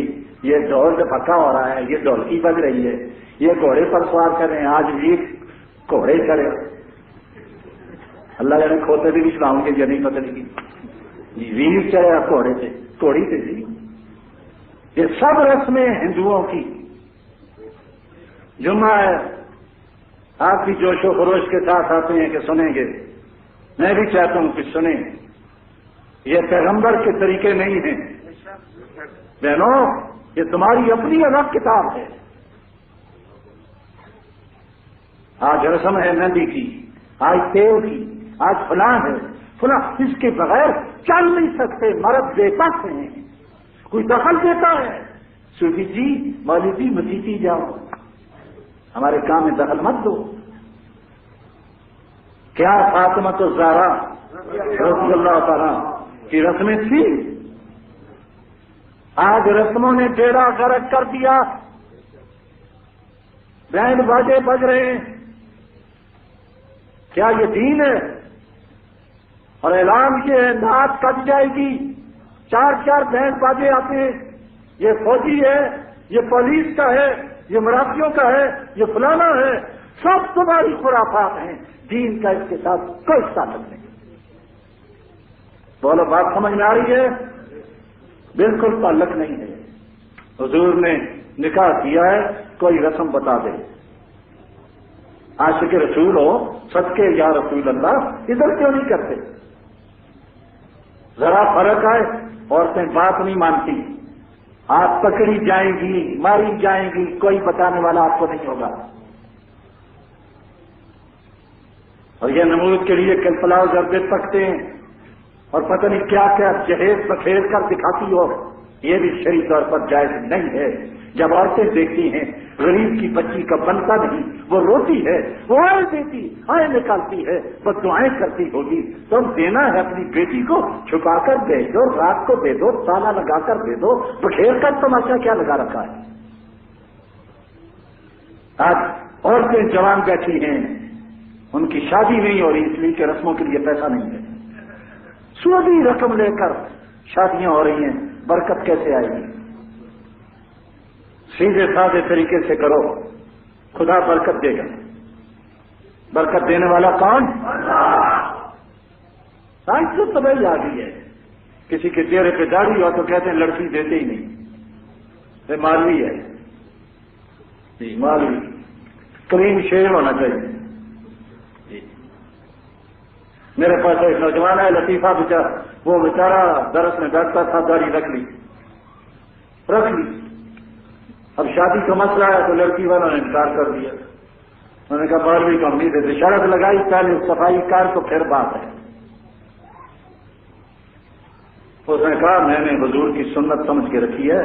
Speaker 2: یہ ڈھول پھکا ہو رہا ہے، یہ ڈھولکی بج رہی ہے، یہ گھوڑے پر سوار کر رہے ہیں، آج بھی گھوڑے چڑھے، اللہ جانے کھوتے بھی چلاؤں گے یا نہیں پتہ نہیں جی، ویر چڑھے گھوڑے سے، گھوڑی سے جی، یہ سب رسمیں ہندوؤں کی۔ جمعہ ہے، آپ بھی جوش و خروش کے ساتھ آتے ہیں کہ سنیں گے، میں بھی چاہتا ہوں کہ سنیں، یہ پیغمبر کے طریقے نہیں ہیں بہنوں، یہ تمہاری اپنی الگ کتاب ہے۔ آج رسم ہے مہندی کی، آج تیل کی، آج فلاں ہے فلاں، اس کے بغیر چل نہیں سکتے، مرد بے بس ہیں، کوئی دخل دیتا ہے، صوفی جی مولوی جی مسیحی جاؤ، ہمارے کام میں دخل مت دو۔ کیا فاطمہ الزہرا رضی اللہ تعالیٰ کی رسمیں تھی؟ آج رسموں نے بیڑا غرق کر دیا، بینڈ باجے بج رہے ہیں، کیا یہ دین ہے؟ اور اعلان یہ ہے نعت کٹ جائے گی، 4 بینڈ باجے آتے ہیں، یہ فوجی ہے، یہ پولیس کا ہے، یہ مرافیوں کا ہے، یہ فلانا ہے، سب تمہاری خرافات ہیں، دین کا اس کے ساتھ کوئی تعلق نہیں۔ بولو بات سمجھ میں آ رہی ہے؟ بالکل تعلق نہیں ہے۔ حضور نے نکاح کیا ہے، کوئی رسم بتا دے، عاشق رسول ہو، صدقے یا رسول اللہ ادھر کیوں نہیں کرتے؟ ذرا فرق ہے، عورتیں بات نہیں مانتی، آپ پکڑی جائیں گی، ماری جائیں گی، کوئی بتانے والا آپ کو نہیں ہوگا۔ اور یہ نمود کے لیے کل پلاؤ ضربے پکتے ہیں اور پتہ نہیں کیا کیا جہیز بکھیر کر دکھاتی ہو، یہ بھی شرعی طور پر جائز نہیں ہے۔ جب عورتیں دیکھتی ہیں غریب کی بچی کا بنتا نہیں، وہ روتی ہے، وہ آئے دیتی، آئے نکالتی ہے، وہ دعائیں کرتی ہوگی، تو دینا ہے اپنی بیٹی کو، چھپا کر دے دو، رات کو دے دو، تالا لگا کر دے دو، بکھیر کر تماشا کیا لگا رکھا ہے؟ آج عورتیں جوان بیٹھی ہیں، ان کی شادی نہیں ہو رہی اس لیے کہ رسموں کے لیے پیسہ نہیں ہے، سودی رقم لے کر شادیاں ہو رہی ہیں، برکت کیسے آئے گی؟ سیدھے سادے طریقے سے کرو، خدا برکت دے گا۔ برکت دینے والا کون؟ سائنس تو تبھی آ گئی ہے، کسی کے چہرے پہ داڑھی ہو تو کہتے ہیں لڑکی دیتے ہی نہیں، یہ مالوی ہے، جی مالوی، کلین شیو ہونا چاہیے۔ جی میرے پاس ایک نوجوان ہے لطیفہ بیچارہ، وہ بیچارہ درس میں بیٹھتا تھا، داڑھی رکھ لی۔ اب شادی کا مسئلہ ہے تو لڑکی والوں نے انکار کر دیا، انہوں نے کہا 12ویں کو ہم نہیں دیتے، شرط لگائی، پہلے صفائی کار تو پھر بات ہے۔ اس نے کہا میں نے حضور کی سنت سمجھ کے رکھی ہے،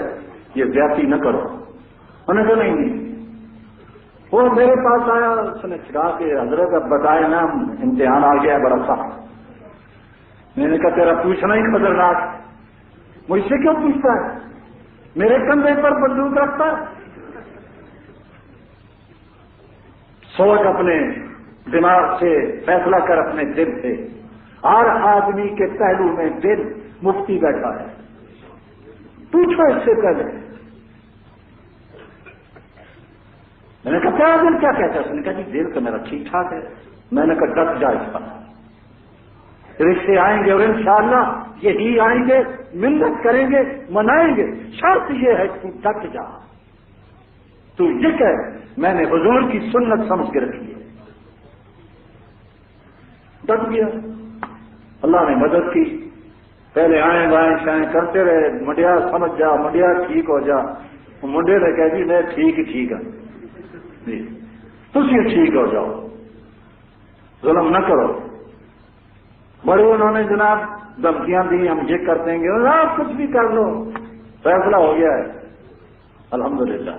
Speaker 2: یہ زیادتی نہ کرو۔ انہوں نے کہا نہیں، وہ میرے پاس آیا، اس نے کہا کہ حضرت اب بتائے نا، امتحان آ گیا ہے بڑا سخت۔ میں نے کہا تیرا پوچھنا ہی خطرناک، مجھ سے کیوں پوچھتا ہے؟ میرے کندھے پر بندوق رکھتا ہے؟ سوچ اپنے دماغ سے، فیصلہ کر اپنے دل سے۔ ہر آدمی کے پہلو میں دل مفتی بیٹھا ہے، پوچھو اس سے پہلے۔ میں نے کہا تیرا دل کیا کہتا ہے؟ اس نے کہا جی دل تو میرا ٹھیک ٹھاک ہے۔ میں نے کہا ڈٹ جا اس پر، رشتے آئیں گے اور انشاءاللہ یہی آئیں گے، منت کریں گے، منائیں گے، شرط یہ ہے کہ تو ڈٹ جا، تو یہ کہ میں نے حضور کی سنت سمجھ کے رکھی ہے۔ ڈٹ گیا، اللہ نے مدد کی، پہلے آئیں بائیں شائیں کرتے رہے، منڈیا سمجھ جا، منڈیا ٹھیک ہو جا۔ منڈے نے کہہ دی میں ٹھیک ہی ٹھیک ہے جی، تم ٹھیک ہو جاؤ، ظلم نہ کرو۔ بڑے انہوں نے جناب دھمکیاں دی، ہم یہ کر دیں گے، آپ کچھ بھی کر لو، فیصلہ ہو گیا ہے الحمدللہ۔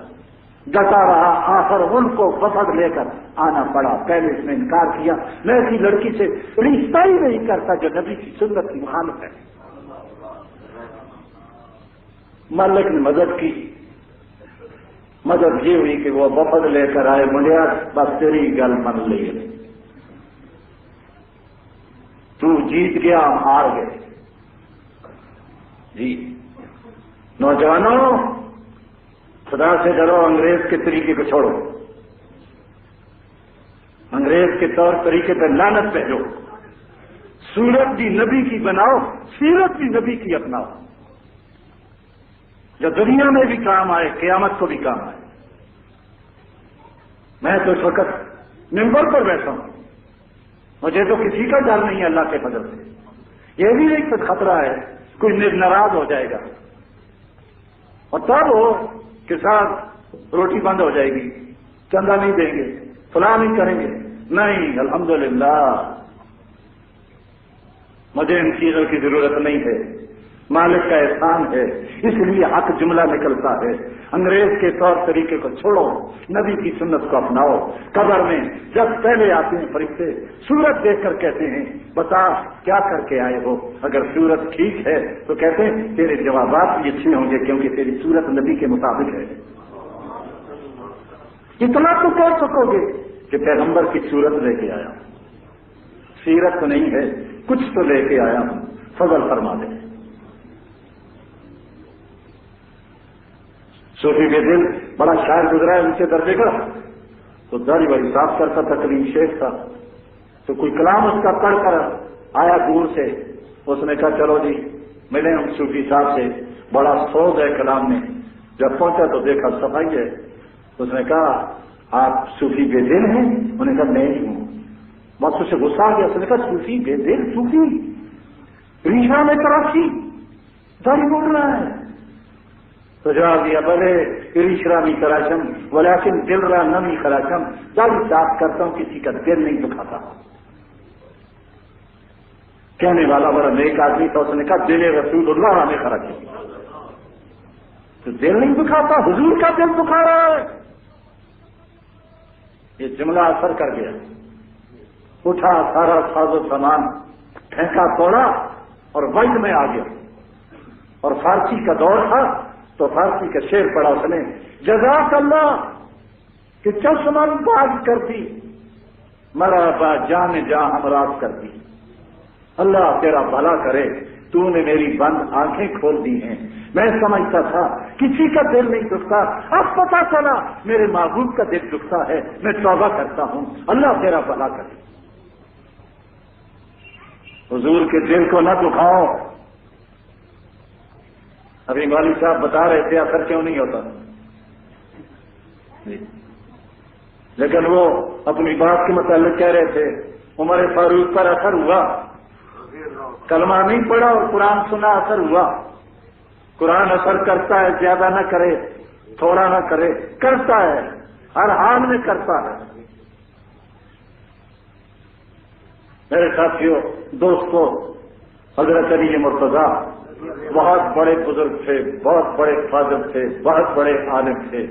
Speaker 2: ڈٹا رہا، آخر ان کو وفد لے کر آنا پڑا۔ پہلے اس نے انکار کیا، میں ایسی لڑکی سے رشتہ ہی نہیں کرتا جو نبی کی سنت کی مخالف ہے۔ مالک نے مدد کی، مدد یہ ہوئی کہ وہ وفد لے کر آئے، منڈیا بس تیری گل من لی، تو جیت گیا، ہم ہار گئے۔ جی نوجوانوں، خدا سے ڈرو، انگریز کے طریقے کو چھوڑو، انگریز کے طور طریقے پہ لعنت بھیجو، صورت بھی نبی کی بناؤ، سیرت بھی نبی کی اپناؤ، جو دنیا میں بھی کام آئے، قیامت کو بھی کام آئے۔ میں تو اس وقت ممبر پر بیٹھا ہوں، مجھے تو کسی کا ڈر نہیں ہے اللہ کے فضل سے۔ یہ بھی ایک خطرہ ہے کوئی ناراض ہو جائے گا، اور تب ہو کہ ساتھ روٹی بند ہو جائے گی، چندہ نہیں دیں گے، فلاں نہیں کریں گے۔ نہیں، الحمدللہ مجھے ان چیزوں کی ضرورت نہیں ہے، مالک کا احسان ہے، اس لیے حق جملہ نکلتا ہے۔ انگریز کے طور طریقے کو چھوڑو، نبی کی سنت کو اپناؤ۔ قبر میں جب پہلے آتے ہیں فرشتے، صورت دیکھ کر کہتے ہیں بتا کیا کر کے آئے ہو؟ اگر صورت ٹھیک ہے تو کہتے ہیں تیرے جوابات بھی اچھے ہوں گے کیونکہ تیری صورت نبی کے مطابق ہے۔ اتنا تو کہہ سکو گے کہ پیغمبر کی صورت لے کے آیا، سیرت تو نہیں ہے، کچھ تو لے کے آیا ہوں، فضل فرما دے۔ صوفی بے دل بڑا شاعر گزرا ہے، ان سے در دیکھا تو داڑھی بڑی صاف کرتا تھا، کریم شیخ تھا، تو کوئی کلام اس کا پڑھ کر آیا دور سے، اس نے کہا چلو جی ملے ہم صوفی صاحب سے، بڑا سوز ہے کلام میں۔ جب پہنچا تو دیکھا صفائی ہے، اس نے کہا آپ صوفی بے دل ہیں؟ انہوں نے کہا نہیں ہوں۔ بس اسے غصہ آ گیا، اس نے کہا صوفی بے دل، صوفی ریشا میں تراشی داڑھی بول رہا ہے، تو جواب دیا بلے ریشرا نہیں کراشم ولیکن دل را نمی کراشم، داڑھی صاف کرتا ہوں کسی کا دل نہیں دکھاتا۔ کہنے والا بڑا نیک آدمی تھا، اس نے کہا دل رسول اللہ ہمیں خرچ کیا، تو دل نہیں دکھاتا، حضور کا دل دکھا رہا ہے۔ یہ جملہ اثر کر گیا، اٹھا سارا ساز و سامان پھینکا توڑا اور وجد میں آ گیا، اور فارسی کا دور تھا تو فارسی کا شعر پڑا اس نے، جزاک اللہ کہ چشمن باز کر دی، مرا با جان جاں ہمراز کر دی، اللہ تیرا بھلا کرے، تو نے میری بند آنکھیں کھول دی ہیں، میں سمجھتا تھا کسی کا دل نہیں دکھتا، اب پتا چلا میرے محبوب کا دل دکھتا ہے، میں توبہ کرتا ہوں، اللہ تیرا بھلا کرے۔ حضور کے دل کو نہ دکھاؤ۔ ابھی مولوی صاحب بتا رہے تھے اثر کیوں نہیں ہوتا، لیکن وہ اپنی بات کے متعلق کہہ رہے تھے عمر فاروق پر اثر ہوا، کلمہ نہیں پڑھا اور قرآن سنا اثر ہوا۔ قرآن اثر کرتا ہے، زیادہ نہ کرے تھوڑا نہ کرے، کرتا ہے، ہر حال میں کرتا ہے۔ میرے ساتھیوں دوستوں، حضرت علی مرتضیٰ بہت بڑے بزرگ تھے، بہت بڑے فاضل تھے، بہت بڑے عالم تھے،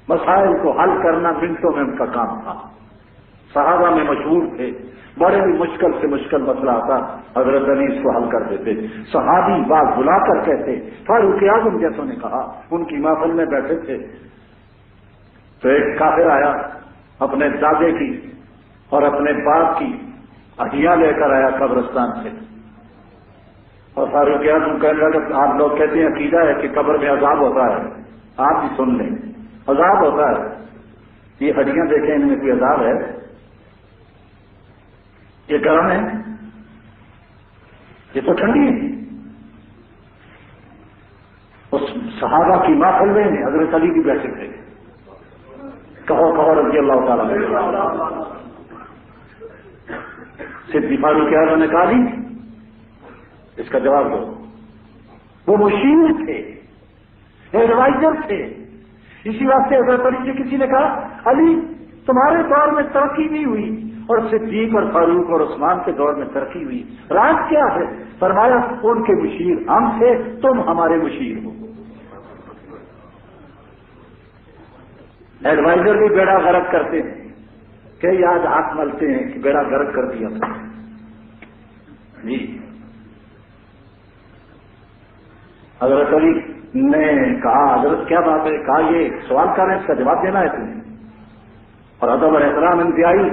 Speaker 2: مسائل کو حل کرنا منٹوں میں ان کا کام تھا، صحابہ میں مشہور تھے، بڑے بھی مشکل سے مشکل مسئلہ آتا حضرت علی اس کو حل کر دیتے۔ صحابی بات بلا کر کہتے، فاروق اعظم جیسوں نے کہا، ان کی محفل میں بیٹھے تھے تو ایک کافر آیا، اپنے دادے کی اور اپنے باپ کی ہڈیاں لے کر آیا قبرستان سے، اور فاروق اعظم کہنے لگا آپ لوگ کہتے ہیں عقیدہ ہے کہ قبر میں عذاب ہوتا ہے، آپ بھی سن لیں، عذاب ہوتا ہے، یہ ہڈیاں دیکھیں ان میں کوئی عذاب ہے؟ یہ گرم ہے، یہ تو ٹھنڈی ہے۔ اس صحابہ کی محفل میں حضرت علی کی بیٹھے تھے، کہو کہو رضی اللہ تعالیٰ عنہ۔ صدیق فاروق اعظم نے کہا جی اس کا جواب دو۔ وہ مشیر تھے، ایڈوائزر تھے، اسی واسطے حضرت علی سے کسی نے کہا علی تمہارے دور میں ترقی نہیں ہوئی اور صدیق اور فاروق اور عثمان کے دور میں ترقی ہوئی، راز کیا ہے؟ فرمایا ان کے مشیر ہم تھے، تم ہمارے مشیر ہو۔ ایڈوائزر بھی بیڑا غرق کرتے ہیں، کئی آج ہاتھ ملتے ہیں کہ بیڑا غرق کر دیا تھا جی۔ حضرت علی نے کہا حضرت کیا بات ہے؟ کہا یہ سوال کر رہے ہیں، اس کا جواب دینا ہے تمہیں، اور ادب اور احترام انتہائی۔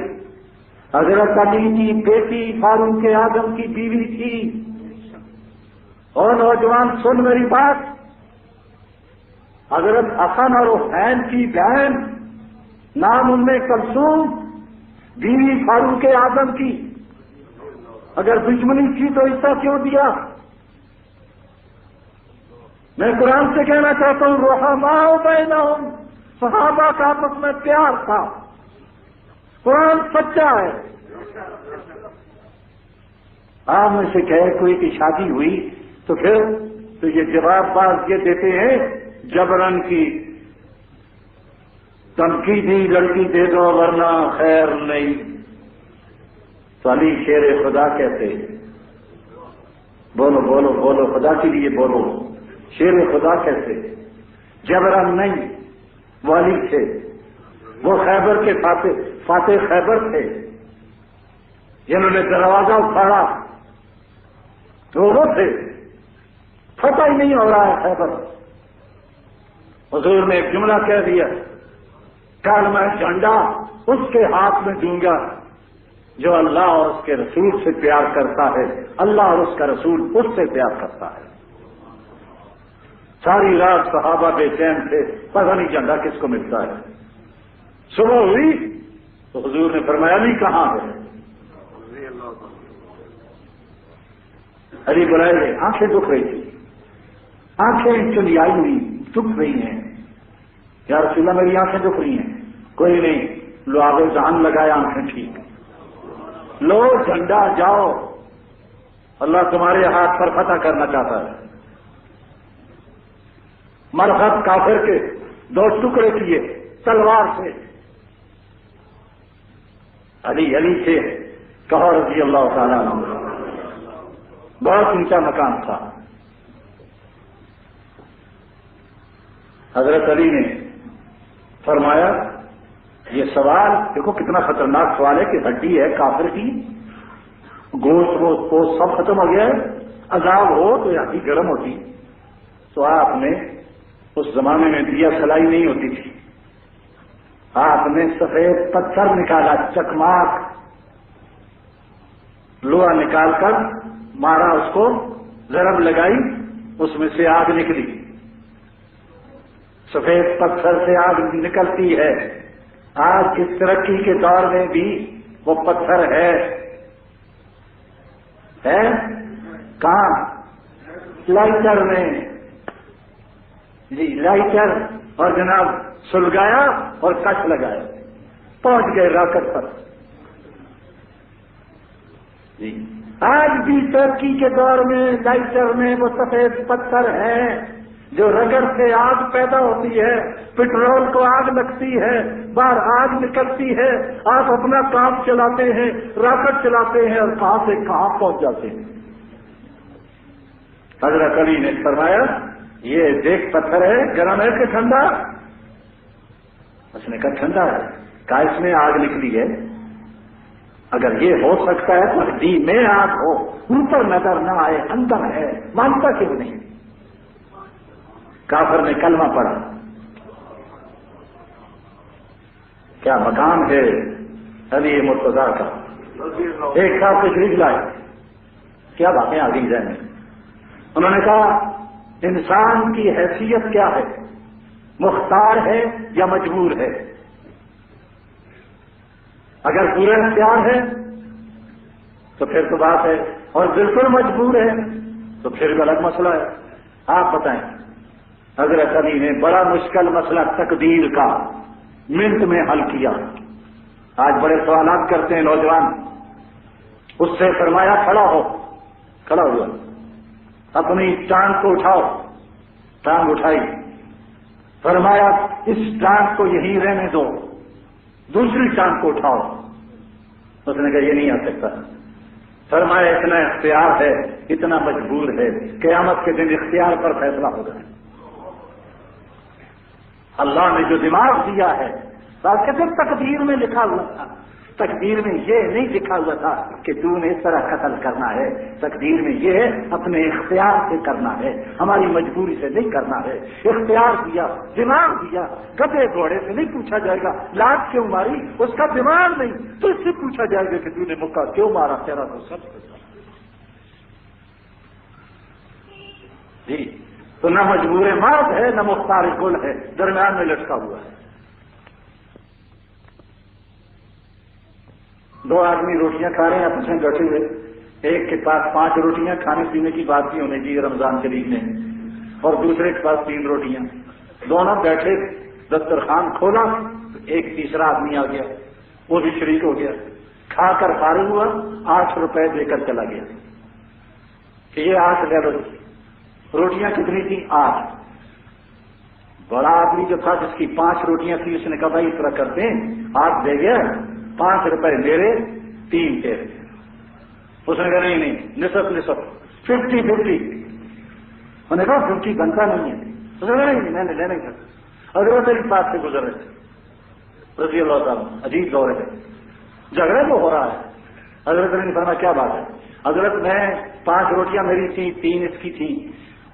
Speaker 2: حضرت علی کی بیٹی فاروق اعظم کی بیوی تھی، اور نوجوان سن میری بات، حضرت حسن اور حسین کی بہن، نام ان میں کلثوم، بیوی فاروق اعظم کی، اگر دشمنی تھی تو حصہ کیوں دیا؟ میں قرآن سے کہنا چاہتا ہوں رحماء بینہم، صحابہ کا آپس میں پیار تھا، قرآن سچا ہے۔ آپ میں سے کہے کوئی کی شادی ہوئی تو پھر تو یہ جواب باز یہ دیتے ہیں جبرن کی دھمکی دی لڑکی دے دو ورنہ خیر نہیں، تو علی شیر خدا کہتے، بولو بولو بولو خدا کے لیے بولو، شیر خدا کہتے، جبرن نہیں، والی تھے، وہ خیبر کے فاتح خیبر تھے، جنہوں نے دروازہ اکھاڑا، تو وہ تھے، فتح ہی نہیں ہو رہا ہے خیبر۔ حضور نے ایک جملہ کہہ دیا، کل میں جھنڈا اس کے ہاتھ میں دوں گا جو اللہ اور اس کے رسول سے پیار کرتا ہے، اللہ اور اس کا رسول اس سے پیار کرتا ہے۔ ساری رات صحابہ بے چین تھے، پتہ نہیں جھنڈا کس کو ملتا ہے۔ صبح ہوئی تو حضور نے فرمایا علی کہاں ہے؟ علی بلائے گئے، آنکھیں دکھ رہی تھی، آنکھیں چلیائی ہوئی دکھ رہی ہیں، یا رسول اللہ میری آنکھیں دکھ رہی ہیں۔ کوئی نہیں، لو آگے جان لگایا، آنکھیں ٹھیک، لو جھنڈا جاؤ، اللہ تمہارے ہاتھ پر فتح کرنا چاہتا ہے۔ مرحب کافر کے 2 ٹکڑے کیے تلوار سے، علی سے کہو رضی اللہ تعالیٰ عنہ، بہت اونچا مقام تھا۔ حضرت علی نے فرمایا یہ سوال دیکھو کتنا خطرناک سوال ہے کہ ہڈی ہے کافر کی، گوشت ووشت سب ختم ہو گیا ہے، عذاب ہو تو یہ ہڈی گرم ہوتی، تو آپ نے اس زمانے میں دیا سلائی نہیں ہوتی تھی، آپ نے سفید پتھر نکالا، چکماک لوہا نکال کر مارا، اس کو ضرب لگائی، اس میں سے آگ نکلی۔ سفید پتھر سے آگ نکلتی ہے، آج اس ترقی کے دور میں بھی وہ پتھر ہے کہاں؟ لائٹر میں، جی لائٹر، اور جناب سلگایا اور کش لگایا، پہنچ گئے راکٹ پر۔ جی آج بھی ترقی کے دور میں لائٹر میں وہ سفید پتھر ہے جو رگڑ سے آگ پیدا ہوتی ہے، پٹرول کو آگ لگتی ہے، باہر آگ نکلتی ہے، آپ اپنا کام چلاتے ہیں، راکٹ چلاتے ہیں، اور کہاں سے کہاں پہنچ جاتے ہیں۔ حضرت علی نے فرمایا یہ دیکھ پتھر ہے، گرم ہے کہ ٹھنڈا؟ اس نے کہا ٹھنڈا ہے۔ کہا اس میں آگ نکلی ہے، اگر یہ ہو سکتا ہے تو ہڈی میں آگ ہو، اوپر نظر نہ آئے، اندر ہے، مانتا کیوں نہیں؟ کافر نے کلمہ پڑھا۔ کیا مقام ہے علی مرتضیٰ کا۔ ایک صاحب تشریف لائے، کیا باتیں آ گئی ذہن میں۔ انہوں نے کہا انسان کی حیثیت کیا ہے، مختار ہے یا مجبور ہے؟ اگر پورا اختیار ہے تو پھر تو بات ہے، اور بالکل مجبور ہے تو پھر غلط مسئلہ ہے۔ آپ بتائیں، حضرت علی نے بڑا مشکل مسئلہ تقدیر کا منٹ میں حل کیا۔ آج بڑے سوالات کرتے ہیں نوجوان، اس سے فرمایا کھڑا ہو، کھڑا ہوا، اپنی ٹانگ کو اٹھاؤ، ٹانگ اٹھائی، فرمایا اس ٹانگ کو یہیں رہنے دو، دوسری ٹانگ کو اٹھاؤ۔ اس نے کہا یہ نہیں آ سکتا۔ فرمایا اتنا اختیار ہے، اتنا مجبور ہے، قیامت کے دن اختیار پر فیصلہ ہوگا۔ اللہ نے جو دماغ دیا ہے، بات کہتے تقدیر میں لکھا ہوا تھا، تقدیر میں یہ نہیں لکھا ہوا تھا کہ تو نے اس طرح قتل کرنا ہے، تقدیر میں یہ ہے اپنے اختیار سے کرنا ہے، ہماری مجبوری سے نہیں کرنا ہے۔ اختیار دیا، دماغ دیا، گدھے گھوڑے سے نہیں پوچھا جائے گا لات کیوں ماری، اس کا دماغ نہیں، تو اس سے پوچھا جائے گا کہ تو نے مکہ کیوں مارا، تیرا تو سب جی۔ تو نہ مجبور مرد ہے نہ مختار کل ہے، درمیان میں لٹکا ہوا ہے۔ 2 آدمی روٹیاں کھا رہے ہیں آپس میں بیٹھے ہوئے، ایک کے پاس 5 روٹیاں، کھانے پینے کی بات بھی ہونے چاہیے رمضان شریف میں، اور دوسرے کے پاس 3 روٹیاں، دونوں بیٹھے، دسترخوان کھولا، ایک تیسرا آدمی آ گیا، وہ بھی شریک ہو گیا، کھا کر فارغ ہوا، 8 روپے دے کر چلا گیا کہ یہ 8 لے لو۔ روٹیاں کتنی تھیں؟ 8۔ بڑا آدمی جو تھا جس کی 5 روٹیاں تھیں، اس نے کہا بھائی اس طرح کرتے ہیں، 8 دے گیا، 5 روپے میرے، 3 تیرے۔ اس نے کہا نہیں نصف 50-50۔ انہوں نے کہا 50 بنتا نہیں ہے، اس نے کہا نہیں میں نے لینے کا۔ حضرت علی پاس سے گزر رہے تھے رضی اللہ تعالیٰ، عجیب دور ہے، جھگڑا تو ہو رہا ہے۔ حضرت علی نے فرمایا کیا بات ہے؟ حضرت میں 5 روٹیاں میری تھیں، 3 اس کی تھیں،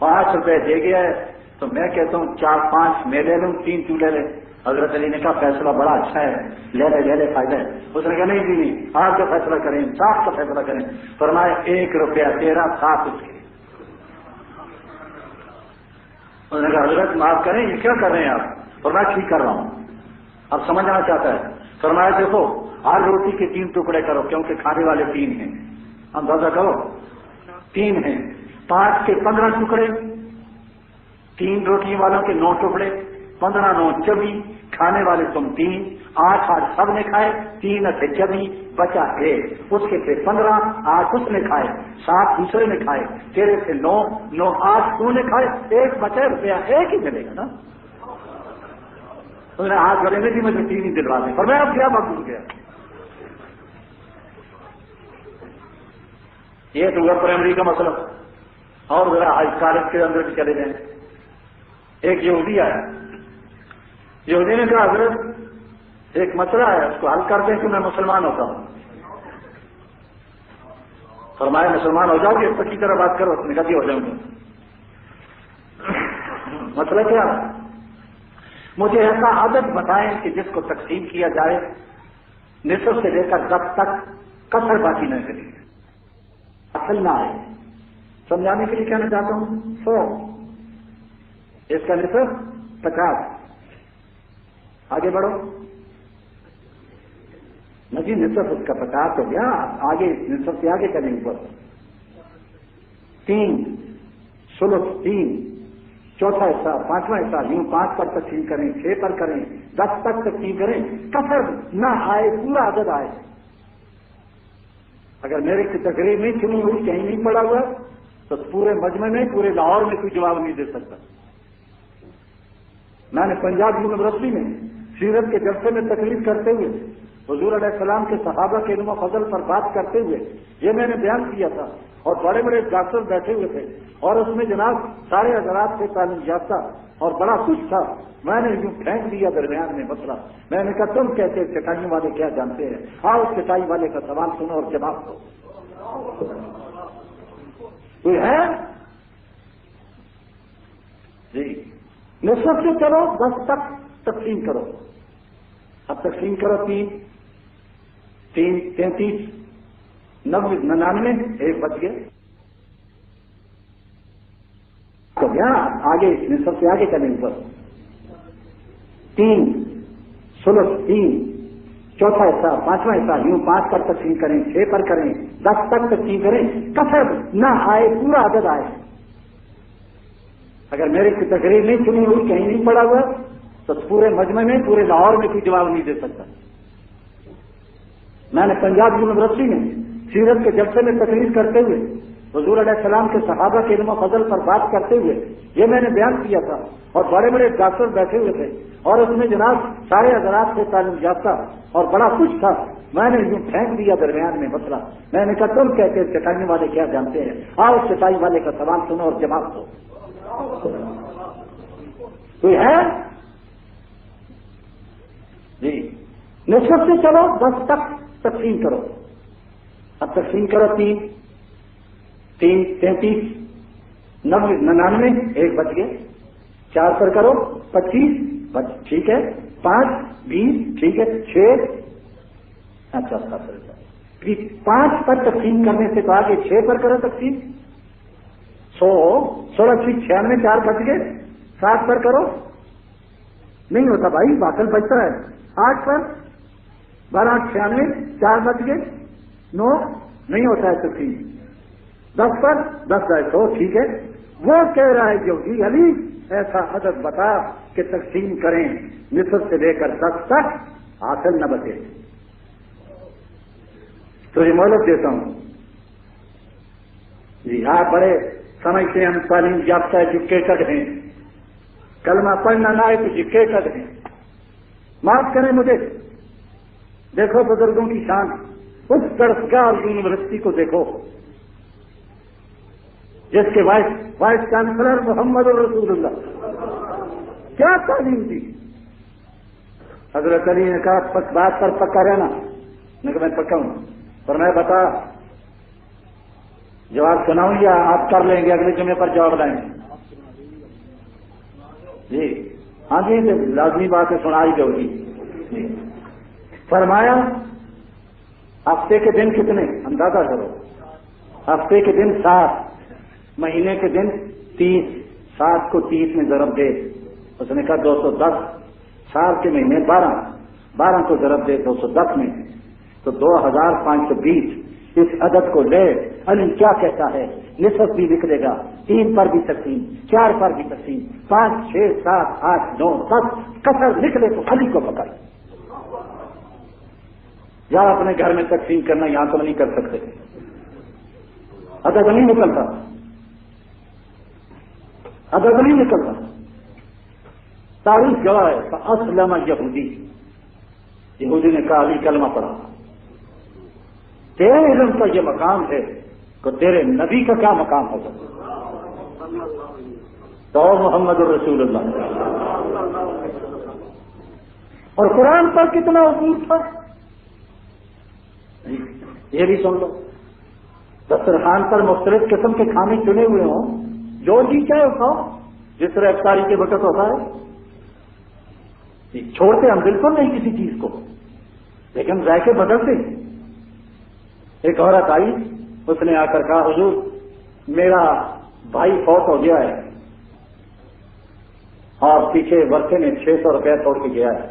Speaker 2: 5 روپے دے گیا ہے، تو میں کہتا ہوں 4-5 میں لے لوں، 3 تو لے لے۔ حضرت علی نے کہا فیصلہ بڑا اچھا ہے، لے لے فائدہ ہے۔ اس نے کہا نہیں آپ کا فیصلہ کریں، انصاف کا فیصلہ کریں۔ فرمایا 1 روپیہ تیرا، 7 اس کے۔ انہوں نے کہا حضرت معاف کریں یہ کیا کر رہے ہیں آپ؟ اور میں ٹھیک کر رہا ہوں. اب سمجھنا چاہتا ہے. فرمایا دیکھو ہر روٹی کے 3 ٹکڑے کرو کیونکہ کھانے والے 3 ہیں. اندازہ کرو 3 ہیں. 5 کے 15 ٹکڑے, 3 روٹی والوں کے 9 ٹکڑے, 15 9 24, کھانے والے تم 3, 8 8 سب نے کھائے, 3 8 24, بچا 1. اس کے پھر 15, 8 اس نے کھائے, 7 دوسرے نے کھائے, تیرے سے 9 9 8 تو نے کھائے, 1 بچے, روپیہ 1 ہی ملے گا نا. انہوں نے ہاتھ بڑے میں تھی مجھے 3 ہی دلوا دیں. اور میں اب کیا مقبول گیا. یہ تو ہوا پرائمری کا مسئلہ. اور ذرا ہائی کالج کے اندر بھی چلے جائیں. ایک یہودی آیا. یہودی نے کہا حضرت ایک مسئلہ ہے اس کو حل کر دیں کہ میں مسلمان ہوتا ہوں. فرمایا مسلمان ہو جاؤ گے؟ پکی طرح بات کرو. اس نے کہا جی ہو جاؤں گا. مسئلہ کیا؟ مجھے ایسا عادت بتائیں کہ جس کو تقسیم کیا جائے نصف سے لے کر 10 تک کثر باقی نہ کرے, اصل نہ آئے. سمجھانے کے لیے کہنا چاہتا ہوں 100, اس کا نصف 50. آگے بڑھو. نہیں نصف اس کا 50 ہو گیا, آگے نصف سے آگے چلیں گے. 3 ثلث 3, چوتھا حصہ, 5واں حصہ, یوں 5 پر تقسیم کریں, 6 پر کریں, 10 تک تقسیم کریں, کثر نہ آئے, پورا عدد آئے. اگر میرے کی تقریر نہیں سنی ہوئی, کہیں نہیں پڑا ہوا, تو پورے مجمع میں, پورے لاہور میں کوئی جواب نہیں دے سکتا. میں نے پنجاب یونیورسٹی میں سیرت کے جلسے میں تقریر کرتے ہوئے حضور علیہ السلام کے صحابہ کے علم و فضل پر بات کرتے ہوئے یہ میں نے بیان کیا تھا, اور بڑے بڑے ڈاکٹر بیٹھے ہوئے تھے, اور اس میں جناب سارے حضرات سے تعلیم یافتہ اور بڑا کچھ تھا. میں نے یوں پھینک دیا درمیان میں مسئلہ. میں نے کہا تم کہتے چٹائیوں والے کیا جانتے ہیں, آؤ چٹائی والے کا سوال سنو اور جواب دو. کوئی ہے جی؟ نصف سے چلو 10 تک تقسیم کرو. اب تقسیم کرو 3 3 33 90 99, 1 بچ گئے. تو کیا آگے نصف سے آگے چلیں گے. 3 ثلث 3, چوتھا حصہ, 5واں حصہ, یوں 5 پر تقسیم کریں, 6 پر کریں, 10 تک تقسیم کریں, کثر نہ آئے, پورا عدد آئے. اگر میرے کی تقریر نہیں سنی ہوئی, کہیں نہیں پڑا ہوا, تو پورے مجمع میں, پورے لاہور میں کوئی جواب نہیں دے سکتا. میں نے پنجاب یونیورسٹی میں سیرت کے جلسے میں تقریر کرتے ہوئے حضور علیہ السلام کے صحابہ کے علم و فضل پر بات کرتے ہوئے یہ میں نے بیان کیا تھا, اور بڑے بڑے ڈاکٹر بیٹھے ہوئے تھے, اور اس میں جناب سارے حضرات سے تعلیم یافتہ اور بڑا کچھ تھا. میں نے یوں پھینک دیا درمیان میں مسئلہ. میں نے کہا تم کہتے چٹائی والے کیا جانتے ہیں, آؤ چٹائی والے کا سوال سنو اور جواب دو. کوئی ہے جی؟ نصف سے چلو 10 تک تقسیم کرو. اب تقسیم کرو 3 3 33 90 99, 1 بچ گئے. 4 پر کرو 25, ٹھیک ہے. 5 20, ٹھیک ہے. 6 اچھا 5 پر تقسیم کرنے سے تو آگے 6 پر کرو تقسیم. 100 16 96, 4 بچ گئے. 7 پر کرو, نہیں ہوتا بھائی, باقل بچتا ہے. 8 پر 12 96, 4 بچ گئے. 9 نہیں ہوتا ہے تقسیم. 10 پر 10 100, ٹھیک ہے. وہ کہہ رہا ہے جو جی علی ایسا عدد بتا کہ تقسیم کریں نصف سے لے کر 10 تک, حاصل نہ بچے. تو یہ مہلت دیتا ہوں جی. آپ بڑے سمجھتے ہیں ہم تعلیم یافتہ ایجوکیٹڈ ہیں, کلمہ پڑھنا نہ آئے تو ایجوکیٹڈ ہیں. معاف کریں مجھے. دیکھو بزرگوں کی شان, اس درسگاہ یونیورسٹی کو دیکھو جس کے وائس چانسلر محمد رسول اللہ کیا تعلیم دی. حضرت علی نے کہا بات پر پکا رہنا. میں کہا میں پکا ہوں. پر میں بتا جواب سناؤں یا آپ کر لیں گے اگلے جمعے پر جواب لائیں گے جی؟ ہاں جی, لازمی بات ہے, سنائی دو جی. فرمایا ہفتے کے دن کتنے, اندازہ کرو. ہفتے کے دن 7, مہینے کے دن 30, 7 کو 30 میں ضرب دے. اس نے کہا 210. 4 کے مہینے 12. 12 کو ضرب دے 210 میں تو 2520. اس عدد کو لے. علی کیا کہتا ہے؟ نصف بھی لکھ لے گا, 3 پر بھی تقسیم, 4 پر بھی تقسیم, 5 6 7 8 9 10 کثر لکھ لے تو علی کو پکڑ. یا اپنے گھر میں تقسیم کرنا, یہاں تو نہیں کر سکتے, عدد نہیں نکلتا, عدد نہیں نکلتا. تاریخ گواہ ہے. اسلم یہودی, یہودی نے کہا علی کلمہ پڑھا. تیرے علم کا یہ مقام ہے تو تیرے نبی کا کیا مقام ہو سکتا؟ تو محمد الرسول اللہ. اور قرآن پر کتنا عبور تھا یہ بھی سن لو. دسترخوان پر مختلف قسم کے کھانے چنے ہوئے ہوں, جو جی چاہے کھاؤ, جس طرح افطاری کے وقت ہوتا ہے. چھوڑتے ہم بالکل نہیں کسی چیز کو, لیکن ذائقے بدلتے. ایک عورت آئی, اس نے آ کر کہا حضور میرا بھائی فوت ہو گیا ہے اور پیچھے ورثے میں 600 روپے توڑ کے گیا ہے.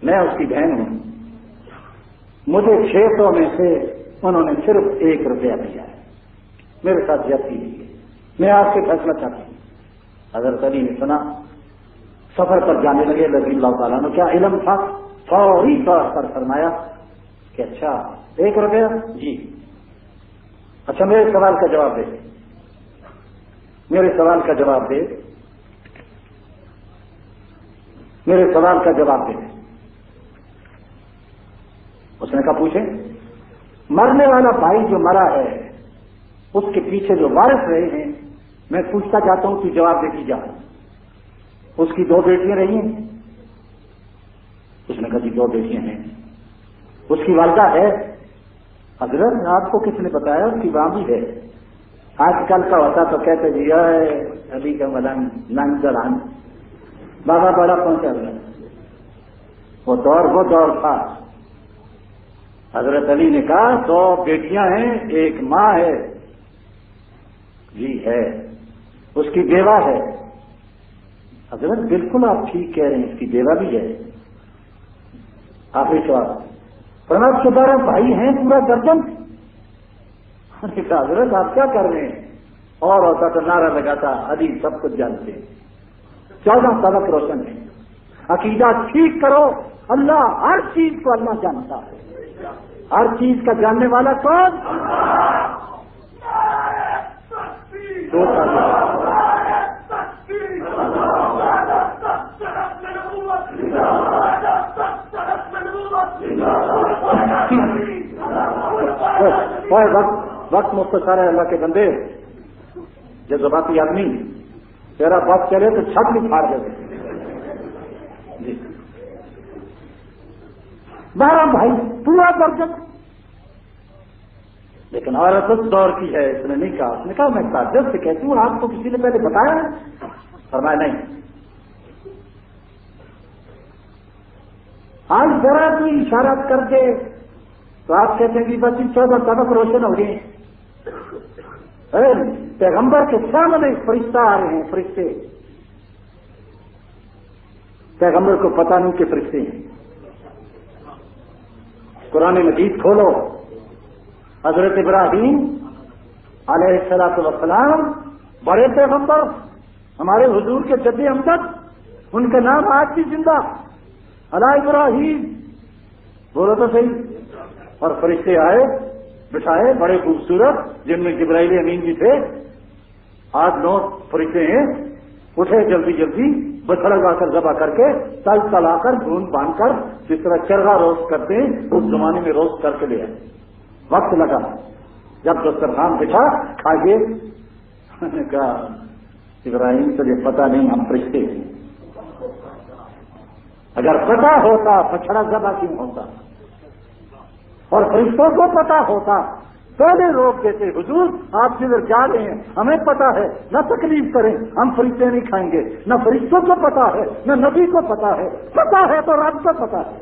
Speaker 2: میں اس کی بہن ہوں, مجھے 600 میں سے انہوں نے صرف 1 روپیہ دیا ہے, میرے ساتھ زیادتی ہوئی ہے, میں آپ سے فیصلہ چاہتا ہوں. حضرت علی نے سنا, سفر پر جانے لگے رضی اللہ تعالیٰ نے. کیا علم تھا؟ فوری طور پر فرمایا کہ اچھا 1 روپیہ, جی اچھا میرے سوال کا جواب دے, میرے سوال کا جواب دے, میرے سوال کا جواب دے. اس نے کہا پوچھیں. مرنے والا بھائی جو مرا ہے اس کے پیچھے جو وارث رہے ہیں, میں پوچھتا جاتا ہوں تو جواب دے کی جا. اس کی 2 بیٹیاں رہی ہیں. اس نے کہا جی 2 بیٹیاں ہیں. اس کی والدہ ہے. حضرت آپ کو کس نے بتایا؟ اس کی ماں بھی ہے. آج کل کا ہوتا تو کہتے جی ابھی کا ملنگ ننگ جڑان بابا بڑا پہنچا گیا. وہ دور تھا. حضرت علی نے کہا 2 بیٹیاں ہیں, 1 ماں ہے. جی ہے. اس کی بیوہ ہے. حضرت بالکل آپ ٹھیک کہہ رہے ہیں, اس کی بیوہ بھی ہے. آخری سوال. پرنب کے 12 بھائی ہیں, پورا درجن. حضرت آپ کیا کر رہے ہیں؟ اور ہوتا تو نعرہ لگاتا علی سب کچھ جانتے ہیں. 14 سبق روشن ہے. عقیدہ ٹھیک کرو, اللہ ہر چیز کو اللہ جانتا ہے. ہر چیز کا جاننے والا کون؟ وقت مختصر ہے. اللہ کے بندے, جذباتی آدمی, تیرا وقت چلے تو چھت بھی پھاڑ دے. 12 بھائی, پورا درجن. لیکن عورت اس دور کی ہے. اس نے نہیں کہا. اس نے کہا میں تعجب سے کہتی ہوں, آپ کو کسی نے پہلے بتایا ہے؟ فرمایا نہیں. آج ذرا کوئی اشارہ کر دے تو آپ کہتے ہیں کہ بس 14 سبق روشن ہو گئے. پیغمبر کے سامنے فرشتہ آ رہے ہیں. فرشتے پیغمبر کو پتہ نہیں کہ فرشتے ہیں. قرآن مجید کھولو. حضرت ابراہیم علیہ السلام بڑے پیغمبر, ہمارے حضور کے جد امجد, ان کا نام آج بھی زندہ. علی ابراہیم بولو تو صحیح. اور فرشتے آئے, بٹھائے, بڑے خوبصورت, جن میں جبرائیل امین بھی تھے. 8-9 فرشتے ہیں. اٹھے جلدی جلدی, بچڑا لا کر ذبح کر کے, تل تلا کر, بھون باندھ کر, جس طرح چرغا روسٹ کرتے ہیں اس زمانے میں روسٹ کر کے لے آئے. وقت لگا. جب دسترخوان بچھا, کھائیے. میں نے کہا ابراہیم تجھے پتا نہیں ہم فرشتے ہیں. اگر پتا ہوتا بچڑا ذبح کیوں ہوتا؟ اور فرشتوں کو پتا ہوتا پہلے روک دیتے. حضور آپ جدھر جا رہے ہیں ہمیں پتا ہے, نہ تکلیف کریں, ہم فرشتے نہیں کھائیں گے. نہ فرشتوں کو پتا ہے, نہ نبی کو پتا ہے. پتا ہے تو رب کو پتا ہے.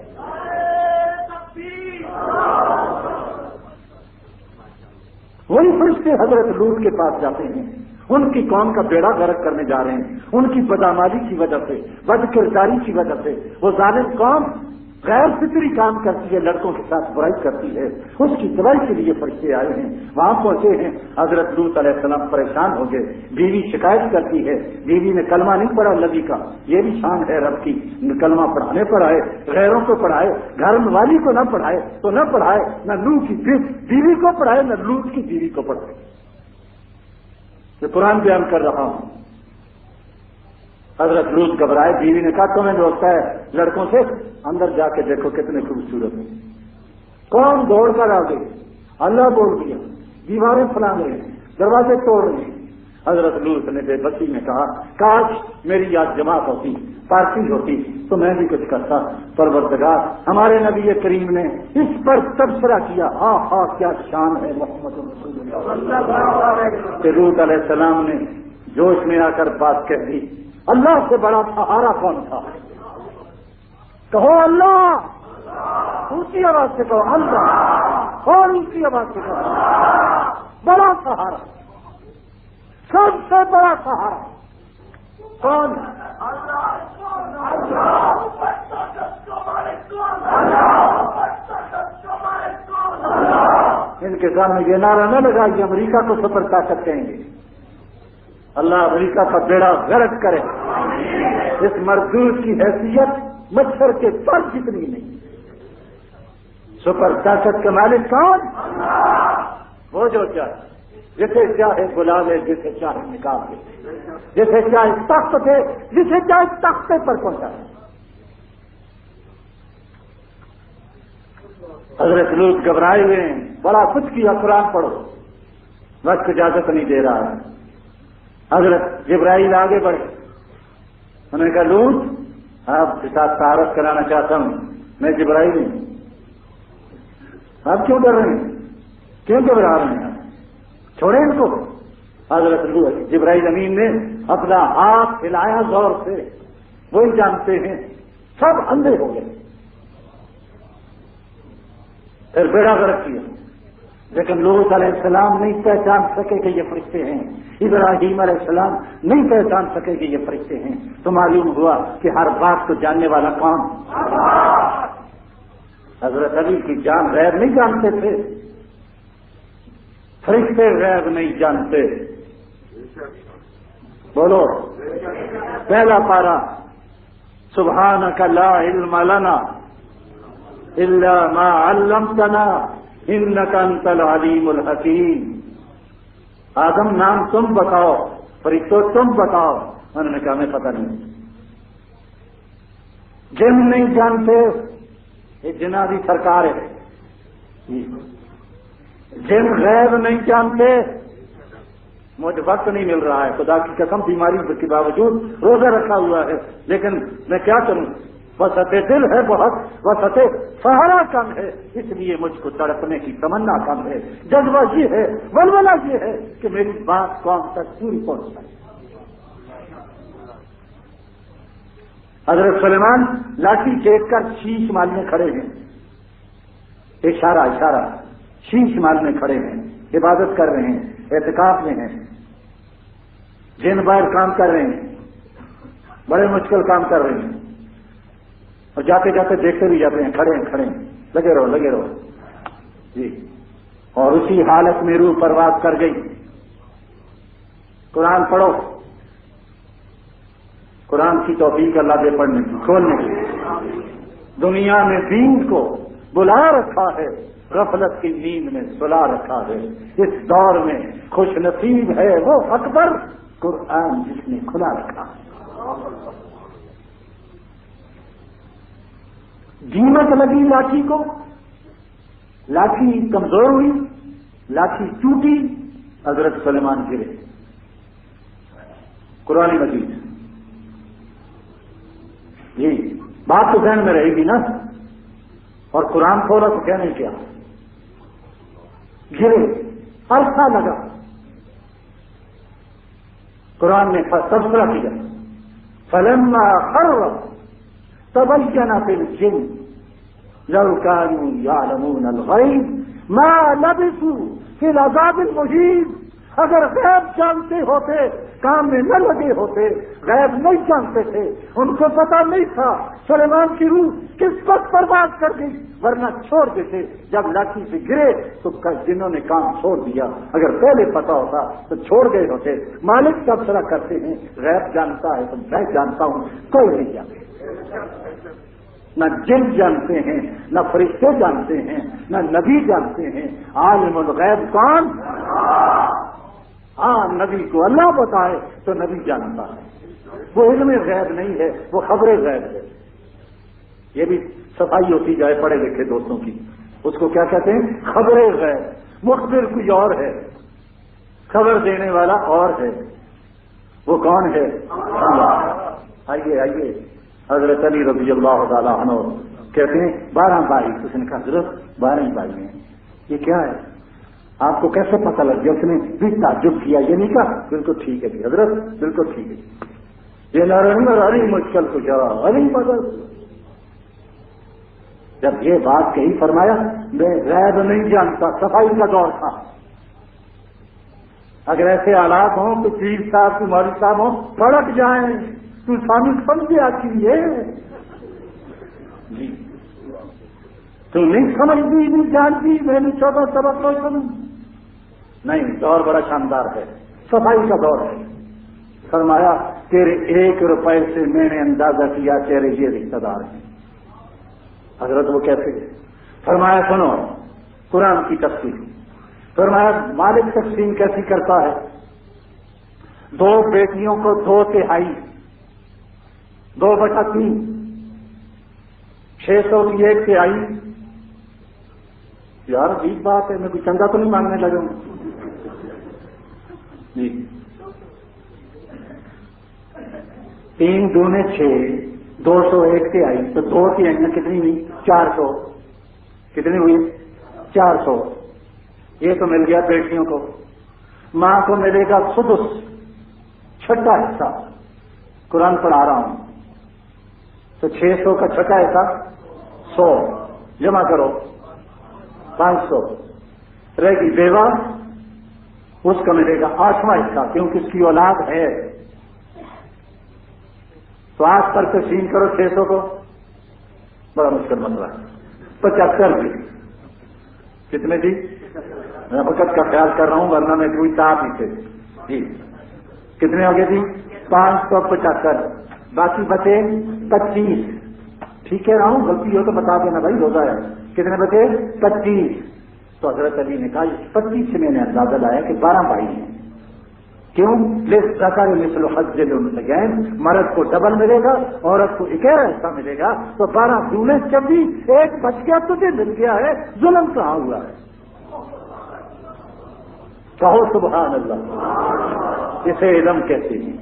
Speaker 2: وہی فرشتے حضرت لوط کے پاس جاتے ہیں. ان کی قوم کا بیڑا غرق کرنے جا رہے ہیں، ان کی بدعمالی کی وجہ سے، بد کرداری کی وجہ سے۔ وہ ظالم قوم غیر فطری کام کرتی ہے، لڑکوں کے ساتھ برائی کرتی ہے، اس کی دوائی کے لیے فرشتے آئے ہیں، وہاں پہنچے ہیں۔ حضرت لوط علیہ السلام پریشان ہو گئے، بیوی شکایت کرتی ہے، بیوی نے کلمہ نہیں پڑھا نبی کا، یہ بھی شان ہے رب کی، کلمہ پڑھانے پڑھائے، غیروں کو پڑھائے، گھر والی کو نہ پڑھائے تو نہ پڑھائے، نہ لوط کی بیوی کو پڑھائے، نہ لوط کی بیوی کو پڑھائے۔ یہ قرآن بیان کر رہا ہوں۔ حضرت لوط گھبرائے، بیوی نے کہا تمہیں روکتا ہے لڑکوں سے، اندر جا کے دیکھو کتنے خوبصورت ہیں۔ کون دوڑ کر آ گئی، اللہ بول دیا، دیواریں پھلانگ رہے ہیں، دروازے توڑ رہے ہیں۔ حضرت لوط نے بے بسی میں کہا کاش میری یاد جماعت ہوتی، پارٹی ہوتی تو میں بھی کچھ کرتا۔ پروردگار ہمارے نبی کریم نے اس پر تبصرہ کیا، ہاں کیا شان ہے محمد رسول اللہ۔ کہ لوط علیہ السلام نے جوش میں آ کر بات کہہ دی، اللہ سے بڑا سہارا کون تھا؟ کہو اللہ، اونچی آواز سے کہو اللہ، اور اونچی آواز سے کہو بڑا سہارا، سب سے بڑا سہارا کون؟ ان کے سامنے یہ نعرہ نہ لگائیے امریکہ کو سپر طاقت کہیں گے، اللہ امریکہ کا بیڑا غرق کرے۔ اس مردود کی حیثیت مچھر کے پر جتنی نہیں۔ سپر طاقت کا مالک کون؟ وہ جو چاہے، جسے چاہے بلا لے، جسے چاہے نکال دے، جسے چاہے تخت دے، جسے چاہے تختے پر پہنچائے۔ حضرت لوط گھبرائے ہوئے ہیں، بڑا کچھ کیا، قرآن پڑھو، وقت اجازت نہیں دے رہا ہے۔ حضرت جبرائیل آگے بڑھے، انہوں نے کہا لوط آپ کے ساتھ تعارف کرانا چاہتا ہوں، میں جبرائیل ہوں۔ آپ کیوں ڈر رہے ہیں، کیوں گھبرا رہے ہیں؟ چھوڑیں ان کو۔ حضرت جبرائیل امین نے اپنا ہاتھ ہلایا زور سے، وہی جانتے ہیں، سب اندھے ہو گئے، پھر بیڑا غرق کیا۔ لیکن لوط علیہ السلام نہیں پہچان سکے کہ یہ فرشتے ہیں، ابراہیم علیہ السلام نہیں پہچان سکے کہ یہ فرشتے ہیں، تو معلوم ہوا کہ ہر بات کو جاننے والا کون؟ حضرت علی کی جان غیب نہیں جانتے تھے، فرشتے غیب نہیں جانتے۔ بولو پہلا پارا، سبحانک لا علم لنا الا ما علمتنا انک انت العلیم الحکیم۔ آدم نام تم بتاؤ، فرشتوں تم بتاؤ۔ انہوں نے کہا ہمیں پتہ نہیں۔ جن نہیں جانتے، یہ جنابی سرکار ہے، جن غیب نہیں جانتے۔ مجھے وقت نہیں مل رہا ہے، خدا کی قسم بیماری کے باوجود روزہ رکھا ہوا ہے، لیکن میں کیا کروں، وسعت دل ہے بہت، وسعت سہارا کم ہے، اس لیے مجھ کو تڑپنے کی تمنا کم ہے۔ جذبہ یہ ہے، ولولہ یہ ہے کہ میری بات قوم تک پوری پہنچ جائے۔ حضرت سلیمان لاٹھی پھینک کر شیش مالنے کھڑے ہیں، اشارہ شیش مالنے کھڑے ہیں، عبادت کر رہے ہیں، اعتکاف میں ہیں، جن باہر کام کر رہے ہیں، بڑے مشکل کام کر رہے ہیں، اور جاتے جاتے دیکھتے بھی جاتے ہیں، کھڑے ہیں، لگے رہو جی۔ اور اسی حالت میں روح پرواز کر گئی۔ قرآن پڑھو، قرآن کی توفیق اللہ دے پڑھنے کی، کھولنے کی۔ دنیا میں دین کو بلا رکھا ہے، غفلت کی نیند میں سلا رکھا ہے۔ اس دور میں خوش نصیب ہے وہ اکبر قرآن جس نے کھلا رکھا ہے۔ دیمک لگی لاٹھی کو، لاٹھی کمزور ہوئی، لاٹھی ٹوٹی، حضرت سلیمان گرے۔ قرآن مجید جی، بات تو ذہن میں رہے گی نا، اور قرآن کھولا تو کہنے کیا، گرے، عرصہ لگا۔ قرآن نے تبصرہ کیا، فلما خر تبين في الجن لو كانوا يعلمون الغيب ما لبثوا في العذاب المهين۔ اگر غیب جانتے ہوتے کام میں نہ لگے ہوتے، غیب نہیں جانتے تھے، ان کو پتا نہیں تھا سلیمان کی روح کس وقت برباد کر گئی، ورنہ چھوڑ دیتے۔ جب لاٹھی سے گرے تو جنہوں نے کام چھوڑ دیا، اگر پہلے پتا ہوتا تو چھوڑ گئے ہوتے۔ مالک تبصرہ کرتے ہیں غیب جانتا ہے تو میں جانتا ہوں، کوئی نہیں جانتا، نہ جن جانتے ہیں، نہ فرشتے جانتے ہیں، نہ نبی جانتے ہیں۔ عالم الغیب کون؟ ہاں، نبی کو اللہ بتائے تو نبی جانتا ہے، وہ علم غیب نہیں ہے، وہ خبر غیب ہے۔ یہ بھی صفائی ہوتی جائے پڑھے لکھے دوستوں کی، اس کو کیا کہتے ہیں؟ خبر غیب۔ مخبر کوئی اور ہے، خبر دینے والا اور ہے، وہ کون ہے؟ اللہ۔ آئیے حضرت علی رضی اللہ تعالیٰ عنہ کہتے ہیں 12 بھائی، اس نے کہا حضرت 12 بھائی ہیں، یہ کیا ہے؟ آپ کو کیسے پتہ لگ گیا؟ اس نے بھی تعجب کیا، یہ نہیں کہا بالکل ٹھیک ہے جی حضرت، بالکل ٹھیک ہے، یہ ارے مشکل کو جا ارے بدل۔ جب یہ بات کہی فرمایا میں غیب نہیں جانتا، صفائی کا دور تھا۔ اگر ایسے حالات ہوں تو پیر صاحب تمہاری صاحب ہوں پڑک جائیں، تو سامنے سمجھے آتی ہے جی، تو نہیں سمجھتی نہیں جانتی، میں نے 14 سبق لوگ سمجھ نہیں۔ دور بڑا شاندار ہے، صفائی کا دور ہے۔ فرمایا تیرے 1 روپے سے میں نے اندازہ کیا تیرے یہ رشتہ دار ہیں۔ حضرت وہ کیسے؟ فرمایا سنو قرآن کی تفسیر۔ فرمایا مالک تقسیم کیسی کرتا ہے؟ 2 بیٹیوں کو 2/3 2/3 600 کی 1/3۔ یار عجیب بات ہے، میں کوئی چندہ تو نہیں مانگنے لگا ہوں جی۔ 3 دونے 6، 200 1/3 تو 2 کی اہمیت کتنی ہوئی؟ 400۔ کتنی ہوئی؟ 400۔ یہ تو مل گیا بیٹیوں کو۔ ماں کو ملے گا سدس، 6واں حصہ۔ قرآن پڑھا رہا ہوں تو 600 کا 6واں حصہ 100، جمع کرو 500۔ رہ گئی بیوہ، اس کا ملے گا 8واں حصہ، کیونکہ اس کی اولاد ہے۔ تو 8 پر تقسیم کرو 600 کو، بڑا مشکل مسئلہ ہے۔ 75 دی، کتنے دی؟ میں وقت کا خیال کر رہا ہوں ورنہ میں کوئی صاحب ہی تھے جی۔ کتنے ہو گئے تھی؟ 575، باقی بچے 25۔ ٹھیک ہے رہا ہوں، غلطی ہو تو بتا دینا بھائی، روزہ ہے۔ کتنے بچے؟ 25۔ تو حضرت علی نے کہا 25 سے میں نے اندازہ لایا کہ 12 بھائی ہیں۔ کیوں؟ للذکر مثل حظ الانثیین، مرد کو ڈبل ملے گا، عورت کو 1 حصہ ملے گا، تو 12 دونے 24، 1 بچ گیا، تجھے مل گیا ہے، ظلم کہاں ہوا ہے؟ کہو سبحان اللہ۔ اسے علم کہتے ہیں،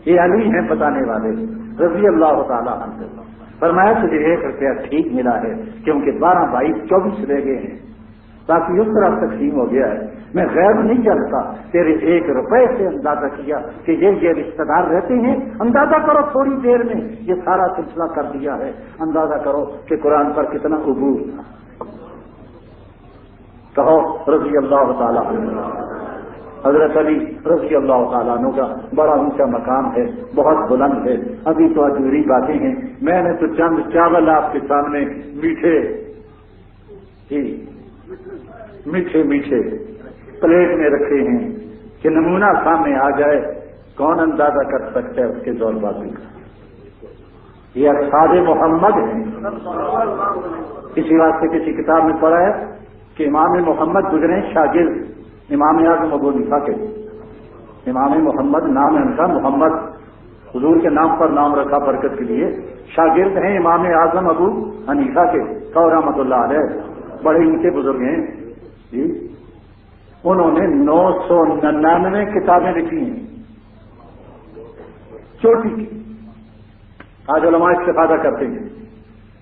Speaker 2: یہ علی ہیں بتانے والے رضی اللہ تعالیٰ عنہ۔ فرمایا تجھے 1 روپیہ ٹھیک ملا ہے، کیونکہ 12 بھائی 24 رہ گئے ہیں، باقی اس طرح تقسیم ہو گیا ہے۔ میں غیب نہیں جانتا، تیرے 1 روپے سے اندازہ کیا کہ یہ رشتہ دار رہتے ہیں۔ اندازہ کرو تھوڑی دیر میں یہ سارا سلسلہ کر دیا ہے۔ اندازہ کرو کہ قرآن پر کتنا عبور تھا۔ کہو رضی اللہ تعالیٰ عنہ۔ حضرت علی رضی اللہ تعالیٰ عنہ کا بڑا اونچا مقام ہے، بہت بلند ہے۔ ابھی تو ادھوری باتیں ہیں، میں نے تو چند چاول آپ کے سامنے میٹھے میٹھے پلیٹ میں رکھے ہیں کہ نمونہ سامنے آ جائے، کون اندازہ کر سکتا ہے اس کے زور بازی کا؟ یہ اصحاب محمد ہیں۔ اسی واسطے کسی کتاب میں پڑھا ہے کہ امام محمد گزرے شاگرد امام اعظم ابو حنیفہ کے۔ امام محمد نام ہے ان کا، محمد حضور کے نام پر نام رکھا برکت کے لیے۔ شاگرد ہیں امام اعظم ابو حنیفہ کے رحمۃ اللہ علیہ، بڑے اونچے بزرگ ہیں جی۔ انہوں نے 999 کتابیں لکھی ہیں، چوٹی کی۔ آج علماء استفادہ کرتے ہیں۔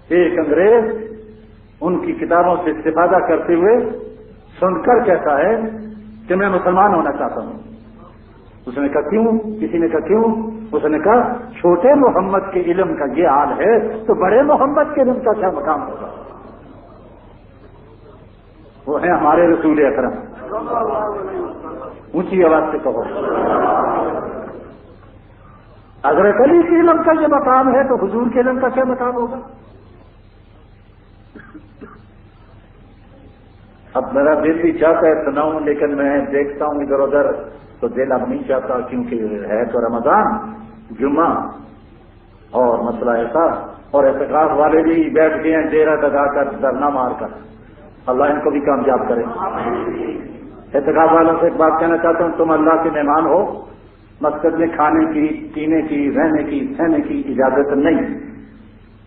Speaker 2: ایک انگریز ان کی کتابوں سے استفادہ کرتے ہوئے سن کر کہتا ہے کہ میں مسلمان ہونا چاہتا ہوں۔ اس نے کہا کیوں؟ کسی نے کہا کیوں؟ اس نے کہا چھوٹے محمد کے علم کا یہ حال ہے تو بڑے محمد کے علم کا کیا مقام ہوگا؟ وہ ہیں ہمارے رسول اکرم۔ اونچی آواز سے کہو. حضرت علی کے علم کا یہ مقام ہے تو حضور کے علم کا کیا مقام ہوگا؟ اب میرا دل بھی چاہتا ہے سناؤں، لیکن میں دیکھتا ہوں ادھر ادھر تو دل اب نہیں چاہتا، کیونکہ ہے تو رمضان، جمعہ اور مسئلہ ایسا، اور اعتکاف والے بھی بیٹھ گئے ہیں ڈیرا لگا کر، دھرنا مار کر. اللہ ان کو بھی کامیاب کرے. اعتکاف والوں سے ایک بات کہنا چاہتا ہوں، تم اللہ کے مہمان ہو. مسجد میں کھانے کی، پینے کی، رہنے کی، سہنے کی اجازت نہیں.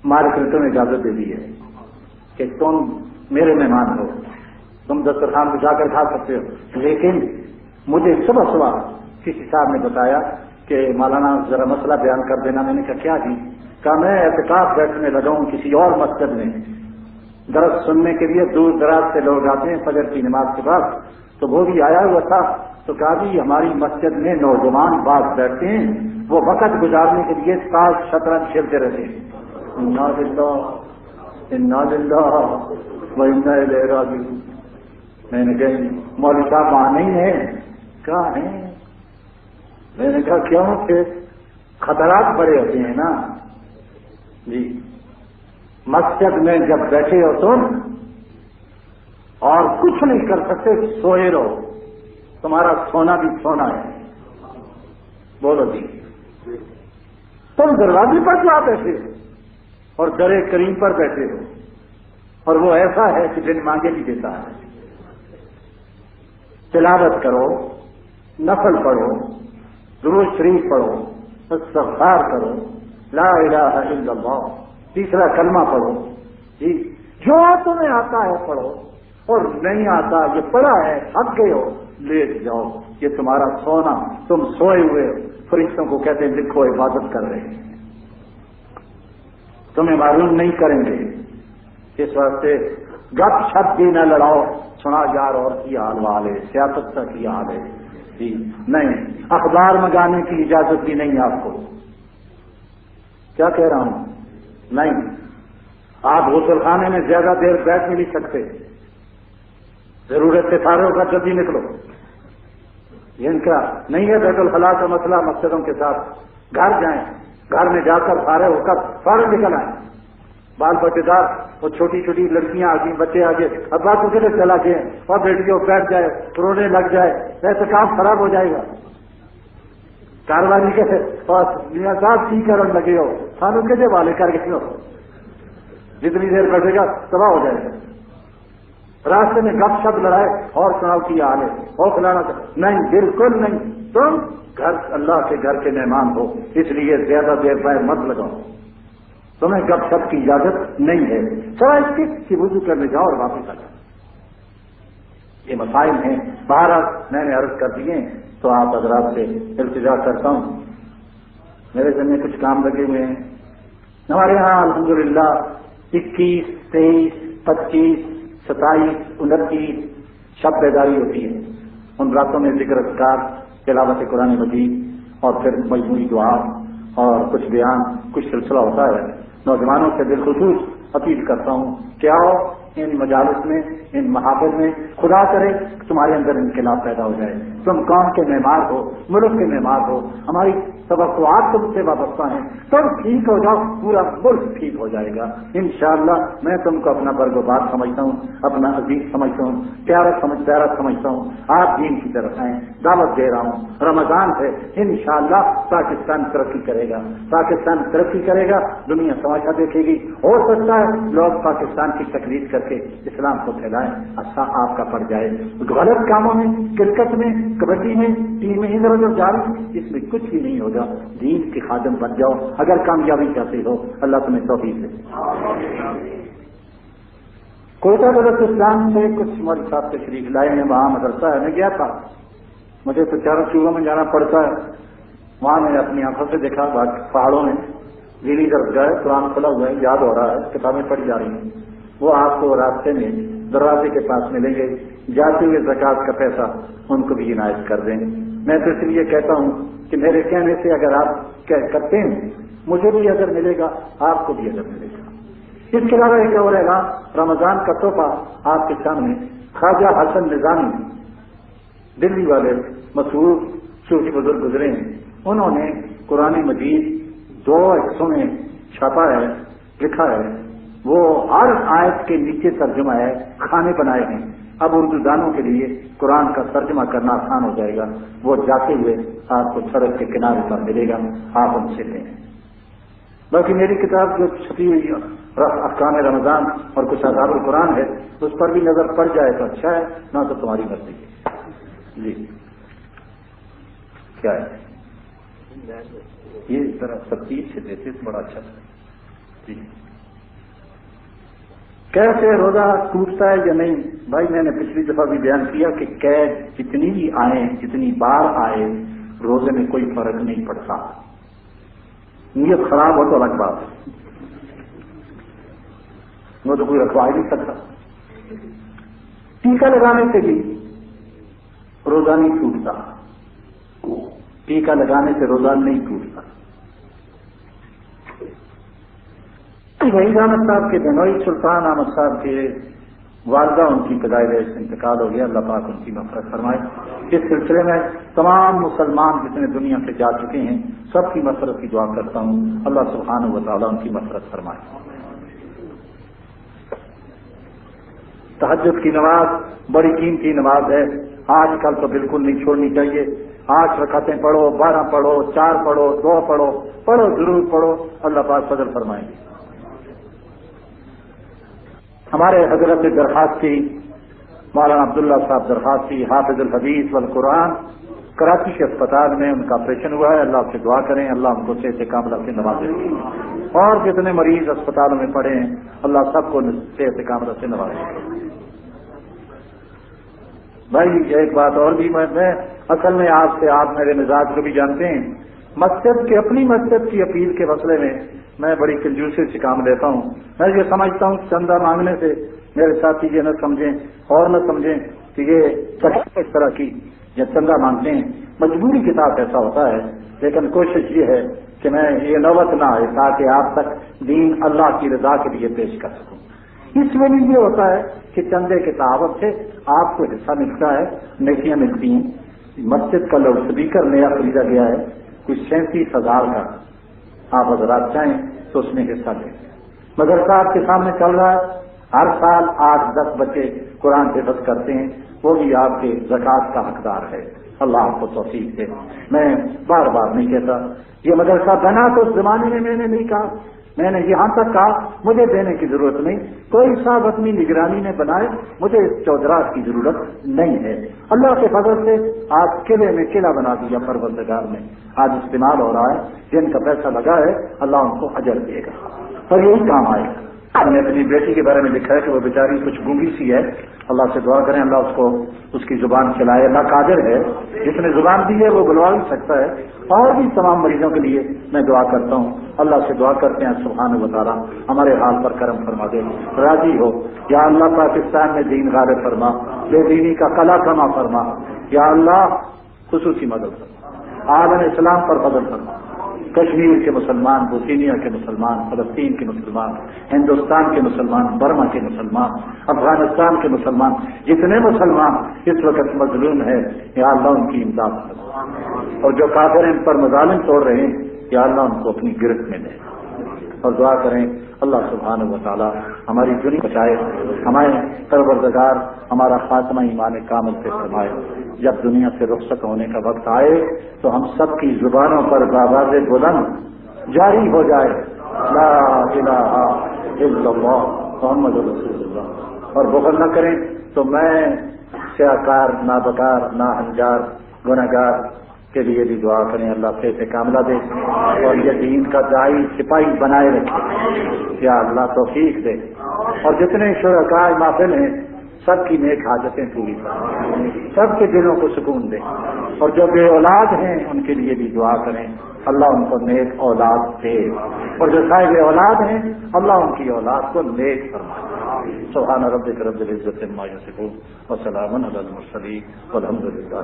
Speaker 2: مارکیٹوں نے اجازت دے دی ہے کہ تم میرے مہمان ہو، تم دسترخوان بچھا کر کھا سکتے ہو. لیکن مجھے صبح صبح کسی صاحب نے بتایا کہ مولانا ذرا مسئلہ بیان کر دینا. میں نے کہا کیا جی؟ کہا میں اعتکاف بیٹھنے لگا ہوں کسی اور مسجد میں، درس سننے کے لیے دور دراز سے لوگ آتے ہیں فجر کی نماز کے بعد. تو وہ بھی آیا ہوا تھا، تو کہا جی ہماری مسجد میں نوجوان بعض بیٹھتے ہیں، وہ وقت گزارنے کے لیے تاش شطرنج کھیلتے رہتے ہیں. انا للہ و انا الیہ راجعون. میں نے کہا مولوی صاحب وہاں نہیں ہے. کہاں ہیں؟ میں نے کہا کیوں؟ کہ خطرات بڑے ہوتے ہیں نا جی. مسجد میں جب بیٹھے ہو تم اور کچھ نہیں کر سکتے، سوئے رہو. تمہارا سونا بھی سونا ہے. بولو جی. تم دروازے پر جا بیٹھے ہو اور در کریم پر بیٹھے ہو، اور وہ ایسا ہے کہ جن مانگے بھی دیتا ہے. تلاوت کرو، نفل پڑھو، درود شریف پڑھو، استغفار کرو، لا الہ الا اللہ، تیسرا کلمہ پڑھو جی. جو تمہیں آتا ہے پڑھو، اور نہیں آتا یہ پڑھا ہے تھک گئے ہو لیٹ جاؤ. یہ تمہارا سونا، تم سوئے ہوئے فرشتوں کو کہتے ہیں لکھو عبادت کر رہے ہیں. تمہیں معلوم نہیں کریں گے. اس واسطے گپ شپ بھی نہ لڑاؤ. سنا یار اور کی حال والے سیاست کا کی حال ہے جی. نہیں، اخبار منگانے کی اجازت بھی نہیں آپ کو. کیا کہہ رہا ہوں؟ نہیں، آپ غسل خانے میں زیادہ دیر بیٹھ نہیں سکتے. ضرورت سے فارغ ہو کر جلدی نکلو. ان کا نہیں ہے بیت الخلاء کا مسئلہ. مسجدوں کے ساتھ گھر جائیں، گھر میں جا کر فارغ ہو کر فوراً نکل آئیں. بال بچے دار وہ چھوٹی چھوٹی لڑکیاں آ گئی، بچے آ گئے، ابا تو کدھر چلا گئے اور بیٹیوں بیٹھ جائے، رونے لگ جائے، ایسے کام خراب ہو جائے گا. کاروباری کیسے میاں صاحب ٹھیک کرنے لگے ہو، سانو کیسے والے کر کے ہو، جتنی دیر بیٹھے گا تباہ ہو جائے گا. راستے میں گپ شپ لڑائے اور سناؤ کی حال ہے اور کھلانا نہیں، بالکل نہیں. تم گھر اللہ کے گھر کے مہمان ہو، اس لیے زیادہ دیر پائے مت لگاؤ. تمہیں گپ شپ کی اجازت نہیں ہے. سوائے اس کے کہ وضو کرنے جاؤ اور واپس آ جاؤ. یہ مسائل ہیں. بہرحال میں نے عرض کر دیے تو آپ حضرات سے التجا کرتا ہوں. میرے ذمہ کچھ کام لگے ہوئے ہیں. ہمارے یہاں الحمدللہ 21، 23، 25، 27، 29 شب بیداری ہوتی ہے. ان راتوں میں ذکر اذکار، تلاوت قرآن مجید اور پھر مجموعی دعا اور کچھ بیان، کچھ سلسلہ ہوتا ہے. نوجوانوں سے بالخصوص اپیل کرتا ہوں کہ آؤ ان مجالس میں، ان محافل میں، خدا کرے کہ تمہارے اندر انقلاب پیدا ہو جائے. تم قوم کے معمار ہو، ملک کے معمار ہو، ہماری توقعات تم سے وابستہ ہیں. تم ٹھیک ہو جاؤ، پورا ملک ٹھیک ہو جائے گا انشاءاللہ. میں تم کو اپنا برگزار سمجھتا ہوں، اپنا عزیز سمجھتا ہوں، پیارا سمجھتا ہوں. آپ دین کی طرف آئیں، دعوت دے رہا ہوں. رمضان ہے، انشاءاللہ پاکستان ترقی کرے گا. پاکستان ترقی کرے گا، دنیا تماشا دیکھے گی. ہو سکتا ہے لوگ پاکستان کی تقریر کر کے اسلام کو پھیلائیں. اچھا آپ کا پڑ جائے. غلط کاموں میں، کرکٹ میں، کبڈی میں، ٹیم میں ادھر ادھر جا رہی، اس میں کچھ بھی نہیں ہوگا. دین کے خادم بن جاؤ اگر کامیابی چاہتے ہو. اللہ تمہیں توفیق دے. کوئٹہ مدرسہ اسلام سے کچھ مولوی صاحب تشریف لائے ہیں. وہاں مدرسہ ہے. میں گیا تھا، مجھے تو چاروں چوبوں میں جانا پڑتا ہے. وہاں میں نے اپنی آنکھوں سے دیکھا پہاڑوں میں لیلی درس گاہ، قرآن کھلا ہوا ہے، یاد ہو رہا ہے، کتابیں پڑھی جا رہی ہیں. وہ آپ کو راستے میں دروازے کے پاس ملیں گے. جاتے ہوئے زکوٰۃ کا پیسہ ان کو بھی عنایت کر دیں. میں تو اس لیے کہتا ہوں کہ میرے کہنے سے اگر آپ کرتے ہیں مجھے بھی اجر ملے گا، آپ کو بھی اجر ملے گا. اس کے علاوہ ایک اور اعلان، رمضان کا تحفہ آپ کے سامنے. خواجہ حسن نظامی دلی والے مشہور صوفی بزرگ گزرے ہیں، انہوں نے قرآن مجید 2 حصوں میں چھاپا ہے، لکھا ہے، وہ ہر آیت کے نیچے ترجمہ ہے، کھانے بنائے ہیں۔ اب اردو دانوں کے لیے قرآن کا ترجمہ کرنا آسان ہو جائے گا، وہ جاتے ہوئے آپ کو سڑک کے کنارے پر ملے گا، آپ ان سے لیں۔ باقی میری کتاب جو چھپی ہوئی احکام رمضان اور کچھ آداب القرآن ہے، اس پر بھی نظر پڑ جائے تو اچھا ہے، نہ تو تمہاری مرضی ہے۔ جی کیا ہے یہ اس طرح ترتیب سے دیتے تو بڑا اچھا تھا۔ جی کیسے روزہ ٹوٹتا ہے یا نہیں؟ بھائی میں نے پچھلی دفعہ بھی بیان کیا کہ قید جتنی بھی آئے، جتنی بار آئے، روزے میں کوئی فرق نہیں پڑتا۔ نیت خراب ہو تو الگ بات ہے، وہ تو کوئی رکھوا ہی نہیں سکتا۔ ٹیکا لگانے سے بھی روزہ نہیں ٹوٹتا، ٹیکا لگانے سے روزہ نہیں ٹوٹتا۔ وحید احمد صاحب کے بنوئی سلطان احمد صاحب کے والدہ ان کی پیدائش سے انتقال ہو گیا، اللہ پاک ان کی مغفرت فرمائے۔ اس سلسلے میں تمام مسلمان جتنے دنیا سے جا چکے ہیں سب کی مغفرت کی دعا کرتا ہوں، اللہ سبحانہ و تعالیٰ ان کی مغفرت فرمائے۔ تہجد کی نماز بڑی قیمتی نماز ہے، آج کل تو بالکل نہیں چھوڑنی چاہیے۔ 8 رکعتیں پڑھو، 12 پڑھو، 4 پڑھو، 2 پڑھو، پڑھو ضرور پڑھو، اللہ پاک فضل فرمائیں گے۔ ہمارے حضرت درخواستی مولانا عبداللہ صاحب درخواستی حافظ الحدیث والقرآن کراچی کے اسپتال میں ان کا آپریشن ہوا ہے، اللہ سے دعا کریں اللہ ان کو صحت کاملہ سے نوازے، اور جتنے مریض اسپتالوں میں پڑے ہیں اللہ سب کو صحت کاملہ سے نوازے۔ بھائی ایک بات اور بھی، میں اصل میں آپ میرے مزاج کو بھی جانتے ہیں، مسجد کے اپنی مسجد کی اپیل کے مسئلے میں میں بڑی کنجوسی سے کام لیتا ہوں۔ میں یہ سمجھتا ہوں چندہ مانگنے سے میرے ساتھی یہ نہ سمجھیں اور نہ سمجھیں کہ یہ اس طرح کی یا چندہ مانگتے ہیں، مجبوری کے ساتھ ایسا ہوتا ہے، لیکن کوشش یہ ہے کہ میں یہ نوبت نہ آئے تاکہ آپ تک دین اللہ کی رضا کے لیے پیش کر سکوں۔ اس میں بھی یہ ہوتا ہے کہ چندے کے تعاون سے آپ کو حصہ ملتا ہے، نیکیاں ملتی ہیں۔ مسجد کا لاؤڈ اسپیکر نیا خریدا گیا ہے، کچھ 37,000 کا، آپ حضرات چاہیں تو اس میں حصہ لیں۔ مدرسہ آپ کے سامنے چل رہا ہے، ہر سال 8-10 بچے قرآن حفظ کرتے ہیں، وہ بھی آپ کے زکوٰۃ کا حقدار ہے، اللہ آپ کو توفیق دے۔ میں بار بار نہیں کہتا، یہ مدرسہ بنا تو اس زمانے میں میں نے نہیں کہا، میں نے یہاں تک کہا مجھے دینے کی ضرورت نہیں، کوئی صاحب اپنی نگرانی میں بنائے، مجھے اس چودراہٹ کی ضرورت نہیں ہے۔ اللہ کے فضل سے آج قلعے میں قلعہ بنا دیا پروردگار نے، آج استعمال ہو رہا ہے، جن کا پیسہ لگا ہے اللہ ان کو اجر دے گا اور یہی کام آئے گا۔ میں نے اپنی بیٹی کے بارے میں لکھا ہے کہ وہ بیچاری کچھ گونگی سی ہے، اللہ سے دعا کریں اللہ اس کو اس کی زبان چلائے، اللہ قادر ہے، جس نے زبان دی ہے وہ بلوا بھی سکتا ہے۔ اور بھی تمام مریضوں کے لیے میں دعا کرتا ہوں، اللہ سے دعا کرتے ہیں سبحانہ و تعالیٰ ہمارے حال پر کرم فرما دے، راضی ہو یا اللہ پاکستان میں دین غالب فرما، بے دینی کا قلع کما فرما، یا اللہ خصوصی مدد فرما، عالم اسلام پر فضل فرما، کشمیر کے مسلمان، بوسنیا کے مسلمان، فلسطین کے مسلمان، ہندوستان کے مسلمان، برما کے مسلمان، افغانستان کے مسلمان، جتنے مسلمان اس وقت مظلوم ہے یا اللہ ان کی امداد کرو، اور جو کافر ان پر مظالم توڑ رہے ہیں یا اللہ ان کو اپنی گرفت میں لے، اور دعا کریں اللہ سبحانہ و تعالی ہماری دنیا بچائے، ہمارے پروردگار ہمارا خاتمہ ایمان کامل سے فرمائے، جب دنیا سے رخصت ہونے کا وقت آئے تو ہم سب کی زبانوں پر بآواز بلند جاری ہو جائے لا الہ الا اللہ محمد رسول اللہ، اور بغل نہ کریں تو میں سیاکار، نابکار، ناہنجار، گنہگار کے لیے بھی دعا کریں اللہ سے کاملہ دے اور یہ دین کا داعی سپاہی بنائے رکھے، یا اللہ توفیق دے، اور جتنے شرکاء محفل ہیں سب کی نیک حاجتیں پوری کریں، سب کے دلوں کو سکون دے، اور جو بے اولاد ہیں ان کے لیے بھی دعا کریں اللہ ان کو نیک اولاد دے، اور جو صاحب اولاد ہیں اللہ ان کی اولاد کو نیک فرمائے۔ سبحان ربک رب العزت عما یصفون وسلام علی المرسلین والحمد للہ۔